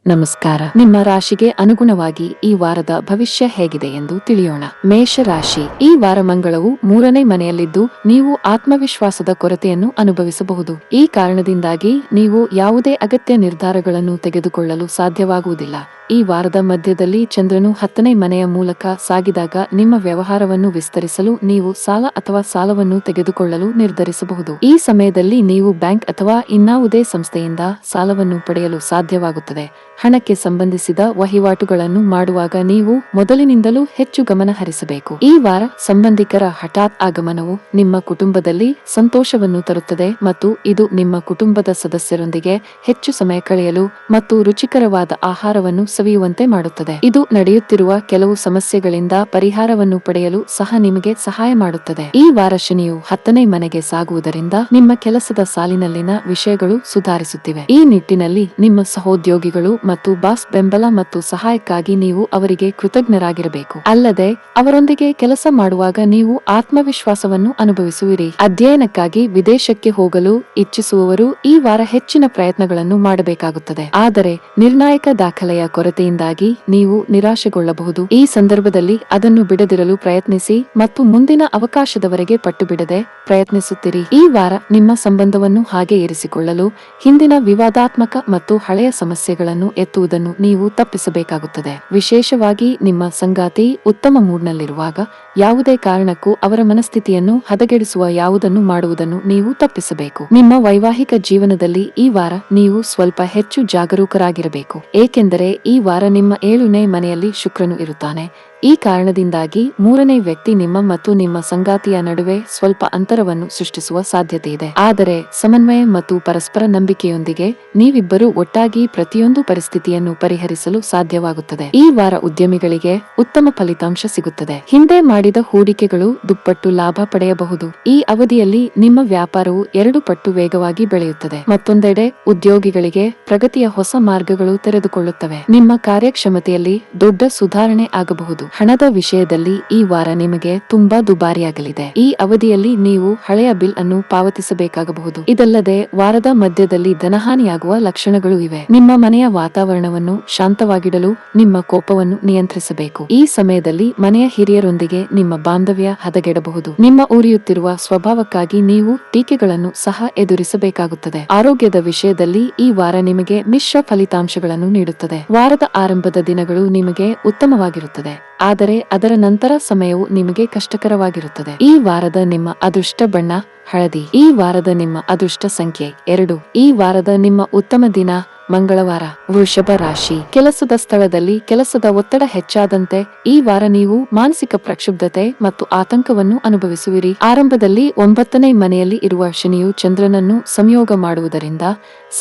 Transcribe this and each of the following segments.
ನಮಸ್ಕಾರ. ನಿಮ್ಮ ರಾಶಿಗೆ ಅನುಗುಣವಾಗಿ ಈ ವಾರದ ಭವಿಷ್ಯ ಹೇಗಿದೆ ಎಂದು ತಿಳಿಯೋಣ. ಮೇಷ ರಾಶಿ. ಈ ವಾರ ಮಂಗಳವು 3ನೇ ಮನೆಯಲ್ಲಿದ್ದು ನೀವು ಆತ್ಮವಿಶ್ವಾಸದ ಕೊರತೆಯನ್ನು ಅನುಭವಿಸಬಹುದು. ಈ ಕಾರಣದಿಂದಾಗಿ ನೀವು ಯಾವುದೇ ಅಗತ್ಯ ನಿರ್ಧಾರಗಳನ್ನು ತೆಗೆದುಕೊಳ್ಳಲು ಸಾಧ್ಯವಾಗುವುದಿಲ್ಲ. ಈ ವಾರದ ಮಧ್ಯದಲ್ಲಿ ಚಂದ್ರನು 10ನೇ ಮನೆಯ ಮೂಲಕ ಸಾಗಿದಾಗ ನಿಮ್ಮ ವ್ಯವಹಾರವನ್ನು ವಿಸ್ತರಿಸಲು ನೀವು ಸಾಲ ಅಥವಾ ಸಾಲವನ್ನು ತೆಗೆದುಕೊಳ್ಳಲು ನಿರ್ಧರಿಸಬಹುದು. ಈ ಸಮಯದಲ್ಲಿ ನೀವು ಬ್ಯಾಂಕ್ ಅಥವಾ ಇನ್ನಾವುದೇ ಸಂಸ್ಥೆಯಿಂದ ಸಾಲವನ್ನು ಪಡೆಯಲು ಸಾಧ್ಯವಾಗುತ್ತದೆ. ಹಣಕ್ಕೆ ಸಂಬಂಧಿಸಿದ ವಹಿವಾಟುಗಳನ್ನು ಮಾಡುವಾಗ ನೀವು ಮೊದಲಿನಿಂದಲೂ ಹೆಚ್ಚು ಗಮನ ಹರಿಸಬೇಕು. ಈ ವಾರ ಸಂಬಂಧಿಕರ ಹಠಾತ್ ಆಗಮನವು ನಿಮ್ಮ ಕುಟುಂಬದಲ್ಲಿ ಸಂತೋಷವನ್ನು ತರುತ್ತದೆ ಮತ್ತು ಇದು ನಿಮ್ಮ ಕುಟುಂಬದ ಸದಸ್ಯರೊಂದಿಗೆ ಹೆಚ್ಚು ಸಮಯ ಕಳೆಯಲು ಮತ್ತು ರುಚಿಕರವಾದ ಆಹಾರವನ್ನು ಸವಿಯುವಂತೆ ಮಾಡುತ್ತದೆ. ಇದು ನಡೆಯುತ್ತಿರುವ ಕೆಲವು ಸಮಸ್ಯೆಗಳಿಂದ ಪರಿಹಾರವನ್ನು ಪಡೆಯಲು ಸಹ ನಿಮಗೆ ಸಹಾಯ ಮಾಡುತ್ತದೆ. ಈ ವಾರ ಶನಿಯು 10ನೇ ಮನೆಗೆ ಸಾಗುವುದರಿಂದ ನಿಮ್ಮ ಕೆಲಸದ ಸಾಲಿನಲ್ಲಿನ ವಿಷಯಗಳು ಸುಧಾರಿಸುತ್ತಿವೆ. ಈ ನಿಟ್ಟಿನಲ್ಲಿ ನಿಮ್ಮ ಸಹೋದ್ಯೋಗಿಗಳು ಮತ್ತು ಬಾಸ್ ಬೆಂಬಲ ಮತ್ತು ಸಹಾಯಕ್ಕಾಗಿ ನೀವು ಅವರಿಗೆ ಕೃತಜ್ಞರಾಗಿರಬೇಕು. ಅಲ್ಲದೆ ಅವರೊಂದಿಗೆ ಕೆಲಸ ಮಾಡುವಾಗ ನೀವು ಆತ್ಮವಿಶ್ವಾಸವನ್ನು ಅನುಭವಿಸುವಿರಿ. ಅಧ್ಯಯನಕ್ಕಾಗಿ ವಿದೇಶಕ್ಕೆ ಹೋಗಲು ಇಚ್ಛಿಸುವವರು ಈ ವಾರ ಹೆಚ್ಚಿನ ಪ್ರಯತ್ನಗಳನ್ನು ಮಾಡಬೇಕಾಗುತ್ತದೆ. ಆದರೆ ನಿರ್ಣಾಯಕ ದಾಖಲೆಯ ಕೊರತೆಯಿಂದಾಗಿ ನೀವು ನಿರಾಶೆಗೊಳ್ಳಬಹುದು. ಈ ಸಂದರ್ಭದಲ್ಲಿ ಅದನ್ನು ಬಿಡದಿರಲು ಪ್ರಯತ್ನಿಸಿ ಮತ್ತು ಮುಂದಿನ ಅವಕಾಶದವರೆಗೆ ಪಟ್ಟು ಬಿಡದೆ ಪ್ರಯತ್ನಿಸುತ್ತೀರಿ. ಈ ವಾರ ನಿಮ್ಮ ಸಂಬಂಧವನ್ನು ಹಾಗೆ ಇರಿಸಿಕೊಳ್ಳಲು ಹಿಂದಿನ ವಿವಾದಾತ್ಮಕ ಮತ್ತು ಹಳೆಯ ಸಮಸ್ಯೆಗಳನ್ನು ಎತ್ತುವುದನ್ನು ನೀವು ತಪ್ಪಿಸಬೇಕಾಗುತ್ತದೆ. ವಿಶೇಷವಾಗಿ ನಿಮ್ಮ ಸಂಗಾತಿ ಉತ್ತಮ ಮೂಡ್ನಲ್ಲಿರುವಾಗ ಯಾವುದೇ ಕಾರಣಕ್ಕೂ ಅವರ ಮನಸ್ಥಿತಿಯನ್ನು ಹದಗೆಡಿಸುವ ಯಾವುದನ್ನು ಮಾಡುವುದನ್ನು ನೀವು ತಪ್ಪಿಸಬೇಕು. ನಿಮ್ಮ ವೈವಾಹಿಕ ಜೀವನದಲ್ಲಿ ಈ ವಾರ ನೀವು ಸ್ವಲ್ಪ ಹೆಚ್ಚು ಜಾಗರೂಕರಾಗಿರಬೇಕು, ಏಕೆಂದರೆ ಈ ವಾರ ನಿಮ್ಮ 7ನೇ ಮನೆಯಲ್ಲಿ ಶುಕ್ರನು ಇರುತ್ತಾನೆ. ಈ ಕಾರಣದಿಂದಾಗಿ 3ನೇ ವ್ಯಕ್ತಿ ನಿಮ್ಮ ಮತ್ತು ನಿಮ್ಮ ಸಂಗಾತಿಯ ನಡುವೆ ಸ್ವಲ್ಪ ಅಂತರವನ್ನು ಸೃಷ್ಟಿಸುವ ಸಾಧ್ಯತೆ ಇದೆ. ಆದರೆ ಸಮನ್ವಯ ಮತ್ತು ಪರಸ್ಪರ ನಂಬಿಕೆಯೊಂದಿಗೆ ನೀವಿಬ್ಬರೂ ಒಟ್ಟಾಗಿ ಪ್ರತಿಯೊಂದು ಪರಿಸ್ಥಿತಿಯನ್ನು ಪರಿಹರಿಸಲು ಸಾಧ್ಯವಾಗುತ್ತದೆ. ಈ ವಾರ ಉದ್ಯಮಿಗಳಿಗೆ ಉತ್ತಮ ಫಲಿತಾಂಶ ಸಿಗುತ್ತದೆ. ಹಿಂದೆ ಮಾಡಿದ ಹೂಡಿಕೆಗಳು ದುಪ್ಪಟ್ಟು ಲಾಭ ಪಡೆಯಬಹುದು. ಈ ಅವಧಿಯಲ್ಲಿ ನಿಮ್ಮ ವ್ಯಾಪಾರವು 2 ಪಟ್ಟು ವೇಗವಾಗಿ ಬೆಳೆಯುತ್ತದೆ. ಮತ್ತೊಂದೆಡೆ ಉದ್ಯೋಗಿಗಳಿಗೆ ಪ್ರಗತಿಯ ಹೊಸ ಮಾರ್ಗಗಳು ತೆರೆದುಕೊಳ್ಳುತ್ತವೆ. ನಿಮ್ಮ ಕಾರ್ಯಕ್ಷಮತೆಯಲ್ಲಿ ದೊಡ್ಡ ಸುಧಾರಣೆ ಆಗಬಹುದು. ಹಣದ ವಿಷಯದಲ್ಲಿ ಈ ವಾರ ನಿಮಗೆ ತುಂಬಾ ದುಬಾರಿಯಾಗಲಿದೆ. ಈ ಅವಧಿಯಲ್ಲಿ ನೀವು ಹಳೆಯ ಬಿಲ್ ಅನ್ನು ಪಾವತಿಸಬೇಕಾಗಬಹುದು. ಇದಲ್ಲದೆ ವಾರದ ಮಧ್ಯದಲ್ಲಿ ಧನಹಾನಿಯಾಗುವ ಲಕ್ಷಣಗಳು ಇವೆ. ನಿಮ್ಮ ಮನೆಯ ವಾತಾವರಣವನ್ನು ಶಾಂತವಾಗಿಡಲು ನಿಮ್ಮ ಕೋಪವನ್ನು ನಿಯಂತ್ರಿಸಬೇಕು. ಈ ಸಮಯದಲ್ಲಿ ಮನೆಯ ಹಿರಿಯರೊಂದಿಗೆ ನಿಮ್ಮ ಬಾಂಧವ್ಯ ಹದಗೆಡಬಹುದು. ನಿಮ್ಮ ಉರಿಯುತ್ತಿರುವ ಸ್ವಭಾವಕ್ಕಾಗಿ ನೀವು ಟೀಕೆಗಳನ್ನು ಸಹ ಎದುರಿಸಬೇಕಾಗುತ್ತದೆ. ಆರೋಗ್ಯದ ವಿಷಯದಲ್ಲಿ ಈ ವಾರ ನಿಮಗೆ ಮಿಶ್ರ ಫಲಿತಾಂಶಗಳನ್ನು ನೀಡುತ್ತದೆ. ವಾರದ ಆರಂಭದ ದಿನಗಳು ನಿಮಗೆ ಉತ್ತಮವಾಗಿರುತ್ತದೆ, ಆದರೆ ಅದರ ನಂತರ ಸಮಯವು ನಿಮಗೆ ಕಷ್ಟಕರವಾಗಿರುತ್ತದೆ. ಈ ವಾರದ ನಿಮ್ಮ ಅದೃಷ್ಟ ಬಣ್ಣ ಹಳದಿ. ಈ ವಾರದ ನಿಮ್ಮ ಅದೃಷ್ಟ ಸಂಖ್ಯೆ 2. ಈ ವಾರದ ನಿಮ್ಮ ಉತ್ತಮ ದಿನ ಮಂಗಳವಾರ. ವೃಷಭ ರಾಶಿ. ಕೆಲಸದ ಸ್ಥಳದಲ್ಲಿ ಕೆಲಸದ ಒತ್ತಡ ಹೆಚ್ಚಾದಂತೆ ಈ ವಾರ ನೀವು ಮಾನಸಿಕ ಪ್ರಕ್ಷುಬ್ಧತೆ ಮತ್ತು ಆತಂಕವನ್ನು ಅನುಭವಿಸುವಿರಿ. ಆರಂಭದಲ್ಲಿ 9ನೇ ಮನೆಯಲ್ಲಿ ಇರುವ ಶನಿಯು ಚಂದ್ರನನ್ನು ಸಂಯೋಗ ಮಾಡುವುದರಿಂದ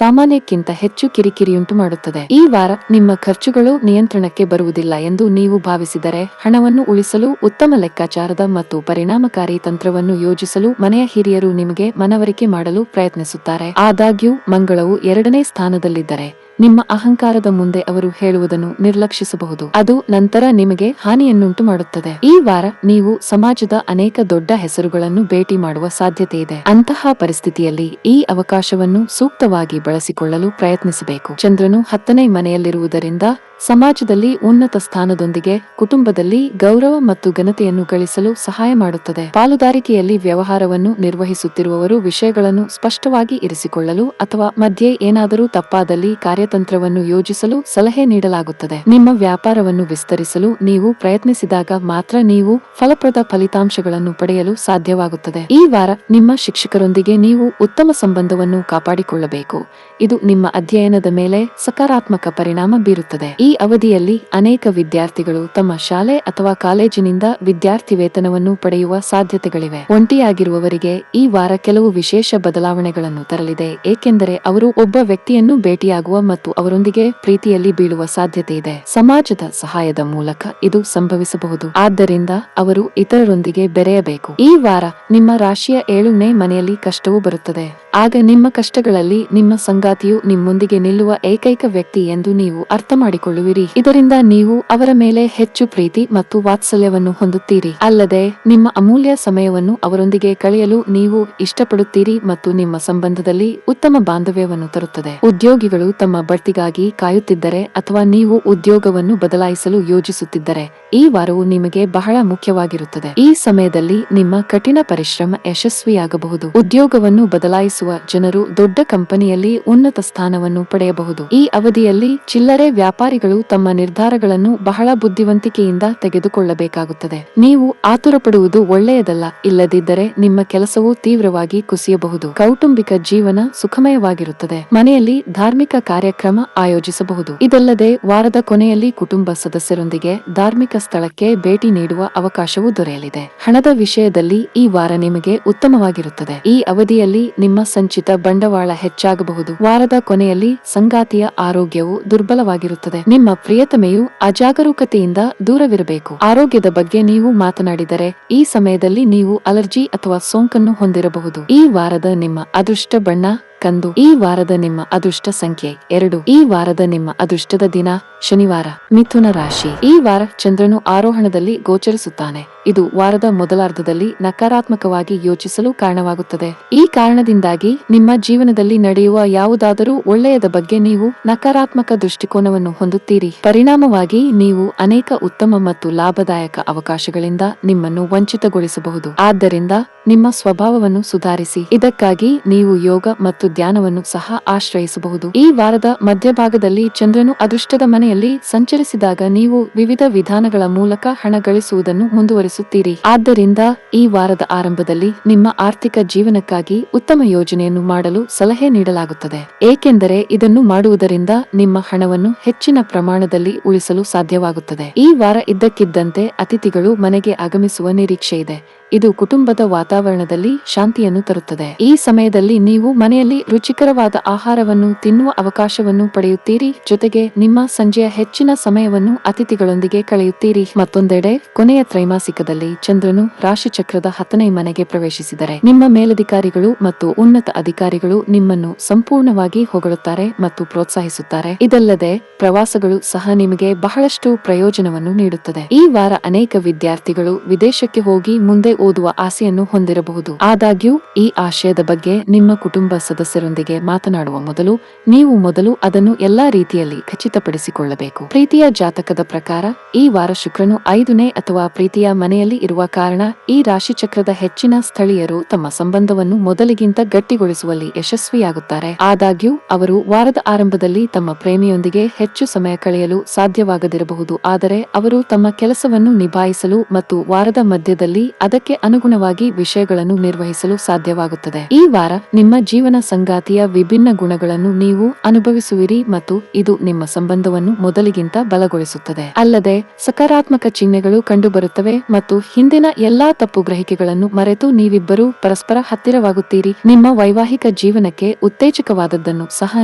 ಸಾಮಾನ್ಯಕ್ಕಿಂತ ಹೆಚ್ಚು ಕಿರಿಕಿರಿಯುಂಟು ಮಾಡುತ್ತದೆ. ಈ ವಾರ ನಿಮ್ಮ ಖರ್ಚುಗಳು ನಿಯಂತ್ರಣಕ್ಕೆ ಬರುವುದಿಲ್ಲ ಎಂದು ನೀವು ಭಾವಿಸಿದರೆ ಹಣವನ್ನು ಉಳಿಸಲು ಉತ್ತಮ ಲೆಕ್ಕಾಚಾರದ ಮತ್ತು ಪರಿಣಾಮಕಾರಿ ತಂತ್ರವನ್ನು ಯೋಜಿಸಲು ಮನೆಯ ಹಿರಿಯರು ನಿಮಗೆ ಮನವರಿಕೆ ಮಾಡಲು ಪ್ರಯತ್ನಿಸುತ್ತಾರೆ. ಆದಾಗ್ಯೂ ಮಂಗಳವು 2ನೇ ಸ್ಥಾನದಲ್ಲಿದ್ದರೆ ನಿಮ್ಮ ಅಹಂಕಾರದ ಮುಂದೆ ಅವರು ಹೇಳುವುದನ್ನು ನಿರ್ಲಕ್ಷಿಸಬಹುದು. ಅದು ನಂತರ ನಿಮಗೆ ಹಾನಿಯನ್ನುಂಟು ಮಾಡುತ್ತದೆ. ಈ ವಾರ ನೀವು ಸಮಾಜದ ಅನೇಕ ದೊಡ್ಡ ಹೆಸರುಗಳನ್ನು ಭೇಟಿ ಮಾಡುವ ಸಾಧ್ಯತೆ ಇದೆ. ಅಂತಹ ಪರಿಸ್ಥಿತಿಯಲ್ಲಿ ಈ ಅವಕಾಶವನ್ನು ಸೂಕ್ತವಾಗಿ ಬಳಸಿಕೊಳ್ಳಲು ಪ್ರಯತ್ನಿಸಬೇಕು. ಚಂದ್ರನು 10ನೇ ಮನೆಯಲ್ಲಿರುವುದರಿಂದ ಸಮಾಜದಲ್ಲಿ ಉನ್ನತ ಸ್ಥಾನದೊಂದಿಗೆ ಕುಟುಂಬದಲ್ಲಿ ಗೌರವ ಮತ್ತು ಘನತೆಯನ್ನು ಗಳಿಸಲು ಸಹಾಯ ಮಾಡುತ್ತದೆ. ಪಾಲುದಾರಿಕೆಯಲ್ಲಿ ವ್ಯವಹಾರವನ್ನು ನಿರ್ವಹಿಸುತ್ತಿರುವವರು ವಿಷಯಗಳನ್ನು ಸ್ಪಷ್ಟವಾಗಿ ಇರಿಸಿಕೊಳ್ಳಲು ಅಥವಾ ಮಧ್ಯೆ ಏನಾದರೂ ತಪ್ಪಾದಲ್ಲಿ ಕಾರ್ಯತಂತ್ರವನ್ನು ಯೋಜಿಸಲು ಸಲಹೆ ನೀಡಲಾಗುತ್ತದೆ. ನಿಮ್ಮ ವ್ಯಾಪಾರವನ್ನು ವಿಸ್ತರಿಸಲು ನೀವು ಪ್ರಯತ್ನಿಸಿದಾಗ ಮಾತ್ರ ನೀವು ಫಲಪ್ರದ ಫಲಿತಾಂಶಗಳನ್ನು ಪಡೆಯಲು ಸಾಧ್ಯವಾಗುತ್ತದೆ. ಈ ವಾರ ನಿಮ್ಮ ಶಿಕ್ಷಕರೊಂದಿಗೆ ನೀವು ಉತ್ತಮ ಸಂಬಂಧವನ್ನು ಕಾಪಾಡಿಕೊಳ್ಳಬೇಕು. ಇದು ನಿಮ್ಮ ಅಧ್ಯಯನದ ಮೇಲೆ ಸಕಾರಾತ್ಮಕ ಪರಿಣಾಮ ಬೀರುತ್ತದೆ. ಈ ಅವಧಿಯಲ್ಲಿ ಅನೇಕ ವಿದ್ಯಾರ್ಥಿಗಳು ತಮ್ಮ ಶಾಲೆ ಅಥವಾ ಕಾಲೇಜಿನಿಂದ ವಿದ್ಯಾರ್ಥಿ ವೇತನವನ್ನು ಪಡೆಯುವ ಸಾಧ್ಯತೆಗಳಿವೆ. ಒಂಟಿಯಾಗಿರುವವರಿಗೆ ಈ ವಾರ ಕೆಲವು ವಿಶೇಷ ಬದಲಾವಣೆಗಳನ್ನು ತರಲಿದೆ, ಏಕೆಂದರೆ ಅವರು ಒಬ್ಬ ವ್ಯಕ್ತಿಯನ್ನು ಭೇಟಿಯಾಗುವ ಮತ್ತು ಅವರೊಂದಿಗೆ ಪ್ರೀತಿಯಲ್ಲಿ ಬೀಳುವ ಸಾಧ್ಯತೆ ಇದೆ. ಸಮಾಜದ ಸಹಾಯದ ಮೂಲಕ ಇದು ಸಂಭವಿಸಬಹುದು, ಆದ್ದರಿಂದ ಅವರು ಇತರರೊಂದಿಗೆ ಬೆರೆಯಬೇಕು. ಈ ವಾರ ನಿಮ್ಮ ರಾಶಿಯ 7ನೇ ಮನೆಯಲ್ಲಿ ಕಷ್ಟವು ಬರುತ್ತದೆ. ಆಗ ನಿಮ್ಮ ಕಷ್ಟಗಳಲ್ಲಿ ನಿಮ್ಮ ಸಂಗಾತಿಯು ನಿಮ್ಮೊಂದಿಗೆ ನಿಲ್ಲುವ ಏಕೈಕ ವ್ಯಕ್ತಿ ಎಂದು ನೀವು ಅರ್ಥ ಮಾಡಿಕೊಳ್ಳುವಿರಿ. ಇದರಿಂದ ನೀವು ಅವರ ಮೇಲೆ ಹೆಚ್ಚು ಪ್ರೀತಿ ಮತ್ತು ವಾತ್ಸಲ್ಯವನ್ನು ಹೊಂದುತ್ತೀರಿ. ಅಲ್ಲದೆ ನಿಮ್ಮ ಅಮೂಲ್ಯ ಸಮಯವನ್ನು ಅವರೊಂದಿಗೆ ಕಳೆಯಲು ನೀವು ಇಷ್ಟಪಡುತ್ತೀರಿ ಮತ್ತು ನಿಮ್ಮ ಸಂಬಂಧದಲ್ಲಿ ಉತ್ತಮ ಬಾಂಧವ್ಯವನ್ನು ತರುತ್ತದೆ. ಉದ್ಯೋಗಿಗಳು ತಮ್ಮ ಬಡ್ತಿಗಾಗಿ ಕಾಯುತ್ತಿದ್ದರೆ ಅಥವಾ ನೀವು ಉದ್ಯೋಗವನ್ನು ಬದಲಾಯಿಸಲು ಯೋಜಿಸುತ್ತಿದ್ದರೆ ಈ ವಾರವು ನಿಮಗೆ ಬಹಳ ಮುಖ್ಯವಾಗಿರುತ್ತದೆ. ಈ ಸಮಯದಲ್ಲಿ ನಿಮ್ಮ ಕಠಿಣ ಪರಿಶ್ರಮ ಯಶಸ್ವಿಯಾಗಬಹುದು. ಉದ್ಯೋಗವನ್ನು ಬದಲಾಯಿಸುವ ಜನರು ದೊಡ್ಡ ಕಂಪನಿಯಲ್ಲಿ ಉನ್ನತ ಸ್ಥಾನವನ್ನು ಪಡೆಯಬಹುದು. ಈ ಅವಧಿಯಲ್ಲಿ ಚಿಲ್ಲರೆ ವ್ಯಾಪಾರಿಗಳು ತಮ್ಮ ನಿರ್ಧಾರಗಳನ್ನು ಬಹಳ ಬುದ್ಧಿವಂತಿಕೆಯಿಂದ ತೆಗೆದುಕೊಳ್ಳಬೇಕಾಗುತ್ತದೆ. ನೀವು ಆತುರಪಡುವುದು ಒಳ್ಳೆಯದಲ್ಲ, ಇಲ್ಲದಿದ್ದರೆ ನಿಮ್ಮ ಕೆಲಸವು ತೀವ್ರವಾಗಿ ಕುಸಿಯಬಹುದು. ಕೌಟುಂಬಿಕ ಜೀವನ ಸುಖಮಯವಾಗಿರುತ್ತದೆ. ಮನೆಯಲ್ಲಿ ಧಾರ್ಮಿಕ ಕಾರ್ಯಕ್ರಮ ಆಯೋಜಿಸಬಹುದು. ಇದಲ್ಲದೆ ವಾರದ ಕೊನೆಯಲ್ಲಿ ಕುಟುಂಬ ಸದಸ್ಯರೊಂದಿಗೆ ಧಾರ್ಮಿಕ ಸ್ಥಳಕ್ಕೆ ಭೇಟಿ ನೀಡುವ ಅವಕಾಶವೂ ದೊರೆಯಲಿದೆ. ಹಣದ ವಿಷಯದಲ್ಲಿ ಈ ವಾರ ನಿಮಗೆ ಉತ್ತಮವಾಗಿರುತ್ತದೆ. ಈ ಅವಧಿಯಲ್ಲಿ ನಿಮ್ಮ ಸಂಚಿತ ಬಂಡವಾಳ ಹೆಚ್ಚಾಗಬಹುದು. ವಾರದ ಕೊನೆಯಲ್ಲಿ ಸಂಗಾತಿಯ ಆರೋಗ್ಯವು ದುರ್ಬಲವಾಗಿರುತ್ತದೆ. ನಿಮ್ಮ ಪ್ರಿಯತಮೆಯು ಅಜಾಗರೂಕತೆಯಿಂದ ದೂರವಿರಬೇಕು. ಆರೋಗ್ಯದ ಬಗ್ಗೆ ನೀವು ಮಾತನಾಡಿದರೆ ಈ ಸಮಯದಲ್ಲಿ ನೀವು ಅಲರ್ಜಿ ಅಥವಾ ಸೋಂಕನ್ನು ಹೊಂದಿರಬಹುದು. ಈ ವಾರದ ನಿಮ್ಮ ಅದೃಷ್ಟ ಬಣ್ಣ ಕಂದು. ಈ ವಾರದ ನಿಮ್ಮ ಅದೃಷ್ಟ ಸಂಖ್ಯೆ 2. ಈ ವಾರದ ನಿಮ್ಮ ಅದೃಷ್ಟದ ದಿನ ಶನಿವಾರ. ಮಿಥುನ ರಾಶಿ. ಈ ವಾರ ಚಂದ್ರನು ಆರೋಹಣದಲ್ಲಿ ಗೋಚರಿಸುತ್ತಾನೆ. ಇದು ವಾರದ ಮೊದಲಾರ್ಧದಲ್ಲಿ ನಕಾರಾತ್ಮಕವಾಗಿ ಯೋಚಿಸಲು ಕಾರಣವಾಗುತ್ತದೆ. ಈ ಕಾರಣದಿಂದಾಗಿ ನಿಮ್ಮ ಜೀವನದಲ್ಲಿ ನಡೆಯುವ ಯಾವುದಾದರೂ ಒಳ್ಳೆಯದ ಬಗ್ಗೆ ನೀವು ನಕಾರಾತ್ಮಕ ದೃಷ್ಟಿಕೋನವನ್ನು ಹೊಂದುತ್ತೀರಿ. ಪರಿಣಾಮವಾಗಿ ನೀವು ಅನೇಕ ಉತ್ತಮ ಮತ್ತು ಲಾಭದಾಯಕ ಅವಕಾಶಗಳಿಂದ ನಿಮ್ಮನ್ನು ವಂಚಿತಗೊಳಿಸಬಹುದು. ಆದ್ದರಿಂದ ನಿಮ್ಮ ಸ್ವಭಾವವನ್ನು ಸುಧಾರಿಸಿ. ಇದಕ್ಕಾಗಿ ನೀವು ಯೋಗ ಮತ್ತು ಧ್ಯಾನವನ್ನು ಸಹ ಆಶ್ರಯಿಸಬಹುದು. ಈ ವಾರದ ಮಧ್ಯಭಾಗದಲ್ಲಿ ಚಂದ್ರನು ಅದೃಷ್ಟದ ಮನೆಯಲ್ಲಿ ಸಂಚರಿಸಿದಾಗ ನೀವು ವಿವಿಧ ವಿಧಾನಗಳ ಮೂಲಕ ಹಣ ಗಳಿಸುವುದನ್ನು ಮುಂದುವರಿಸುತ್ತೀರಿ. ಆದ್ದರಿಂದ ಈ ವಾರದ ಆರಂಭದಲ್ಲಿ ನಿಮ್ಮ ಆರ್ಥಿಕ ಜೀವನಕ್ಕಾಗಿ ಉತ್ತಮ ಯೋಜನೆಯನ್ನು ಮಾಡಲು ಸಲಹೆ ನೀಡಲಾಗುತ್ತದೆ, ಏಕೆಂದರೆ ಇದನ್ನು ಮಾಡುವುದರಿಂದ ನಿಮ್ಮ ಹಣವನ್ನು ಹೆಚ್ಚಿನ ಪ್ರಮಾಣದಲ್ಲಿ ಉಳಿಸಲು ಸಾಧ್ಯವಾಗುತ್ತದೆ. ಈ ವಾರ ಇದ್ದಕ್ಕಿದ್ದಂತೆ ಅತಿಥಿಗಳು ಮನೆಗೆ ಆಗಮಿಸುವ ನಿರೀಕ್ಷೆ ಇದೆ. ಇದು ಕುಟುಂಬದ ವಾತಾವರಣದಲ್ಲಿ ಶಾಂತಿಯನ್ನು ತರುತ್ತದೆ. ಈ ಸಮಯದಲ್ಲಿ ನೀವು ಮನೆಯಲ್ಲಿ ರುಚಿಕರವಾದ ಆಹಾರವನ್ನು ತಿನ್ನುವ ಅವಕಾಶವನ್ನು ಪಡೆಯುತ್ತೀರಿ. ಜೊತೆಗೆ ನಿಮ್ಮ ಸಂಜೆಯ ಹೆಚ್ಚಿನ ಸಮಯವನ್ನು ಅತಿಥಿಗಳೊಂದಿಗೆ ಕಳೆಯುತ್ತೀರಿ. ಮತ್ತೊಂದೆಡೆ ಕೊನೆಯ ತ್ರೈಮಾಸಿಕದಲ್ಲಿ ಚಂದ್ರನು ರಾಶಿಚಕ್ರದ 10ನೇ ಮನೆಗೆ ಪ್ರವೇಶಿಸಿದರೆ ನಿಮ್ಮ ಮೇಲಧಿಕಾರಿಗಳು ಮತ್ತು ಉನ್ನತ ಅಧಿಕಾರಿಗಳು ನಿಮ್ಮನ್ನು ಸಂಪೂರ್ಣವಾಗಿ ಹೊಗಳುತ್ತಾರೆ ಮತ್ತು ಪ್ರೋತ್ಸಾಹಿಸುತ್ತಾರೆ. ಇದಲ್ಲದೆ ಪ್ರವಾಸಗಳು ಸಹ ನಿಮಗೆ ಬಹಳಷ್ಟು ಪ್ರಯೋಜನವನ್ನು ನೀಡುತ್ತದೆ. ಈ ವಾರ ಅನೇಕ ವಿದ್ಯಾರ್ಥಿಗಳು ವಿದೇಶಕ್ಕೆ ಹೋಗಿ ಮುಂದೆ ಓದುವ ಆಸೆಯನ್ನು ಹೊಂದಿರಬಹುದು. ಆದಾಗ್ಯೂ ಈ ಆಶಯದ ಬಗ್ಗೆ ನಿಮ್ಮ ಕುಟುಂಬ ಸದಸ್ಯರೊಂದಿಗೆ ಮಾತನಾಡುವ ಮೊದಲು ನೀವು ಮೊದಲು ಅದನ್ನು ಎಲ್ಲಾ ರೀತಿಯಲ್ಲಿ ಖಚಿತಪಡಿಸಿಕೊಳ್ಳಬೇಕು. ಪ್ರೀತಿಯ ಜಾತಕದ ಪ್ರಕಾರ ಈ ವಾರ ಶುಕ್ರನು 5ನೇ ಅಥವಾ ಪ್ರೀತಿಯ ಮನೆಯಲ್ಲಿ ಇರುವ ಕಾರಣ ಈ ರಾಶಿಚಕ್ರದ ಹೆಚ್ಚಿನ ಸ್ಥಳೀಯರು ತಮ್ಮ ಸಂಬಂಧವನ್ನು ಮೊದಲಿಗಿಂತ ಗಟ್ಟಿಗೊಳಿಸುವಲ್ಲಿ ಯಶಸ್ವಿಯಾಗುತ್ತಾರೆ. ಆದಾಗ್ಯೂ ಅವರು ವಾರದ ಆರಂಭದಲ್ಲಿ ತಮ್ಮ ಪ್ರೇಮಿಯೊಂದಿಗೆ ಹೆಚ್ಚು ಸಮಯ ಕಳೆಯಲು ಸಾಧ್ಯವಾಗದಿರಬಹುದು, ಆದರೆ ಅವರು ತಮ್ಮ ಕೆಲಸವನ್ನು ನಿಭಾಯಿಸಲು ಮತ್ತು ವಾರದ ಮಧ್ಯದಲ್ಲಿ ಅದಕ್ಕೆ ಅನುಗುಣವಾಗಿ ವಿಷಯಗಳನ್ನು ನಿರ್ವಹಿಸಲು ಸಾಧ್ಯವಾಗುತ್ತದೆ. ಈ ವಾರ ನಿಮ್ಮ ಜೀವನ ಸಂಗಾತಿಯ ವಿಭಿನ್ನ ಗುಣಗಳನ್ನು ನೀವು ಅನುಭವಿಸುವಿರಿ ಮತ್ತು ಇದು ನಿಮ್ಮ ಸಂಬಂಧವನ್ನು ಮೊದಲಿಗಿಂತ ಬಲಗೊಳಿಸುತ್ತದೆ. ಅಲ್ಲದೆ ಸಕಾರಾತ್ಮಕ ಚಿಹ್ನೆಗಳು ಕಂಡುಬರುತ್ತವೆ ಮತ್ತು ಹಿಂದಿನ ಎಲ್ಲಾ ತಪ್ಪು ಗ್ರಹಿಕೆಗಳನ್ನು ಮರೆತು ನೀವಿಬ್ಬರೂ ಪರಸ್ಪರ ಹತ್ತಿರವಾಗುತ್ತೀರಿ. ನಿಮ್ಮ ವೈವಾಹಿಕ ಜೀವನಕ್ಕೆ ಉತ್ತೇಜಕವಾದದ್ದನ್ನು ಸಹ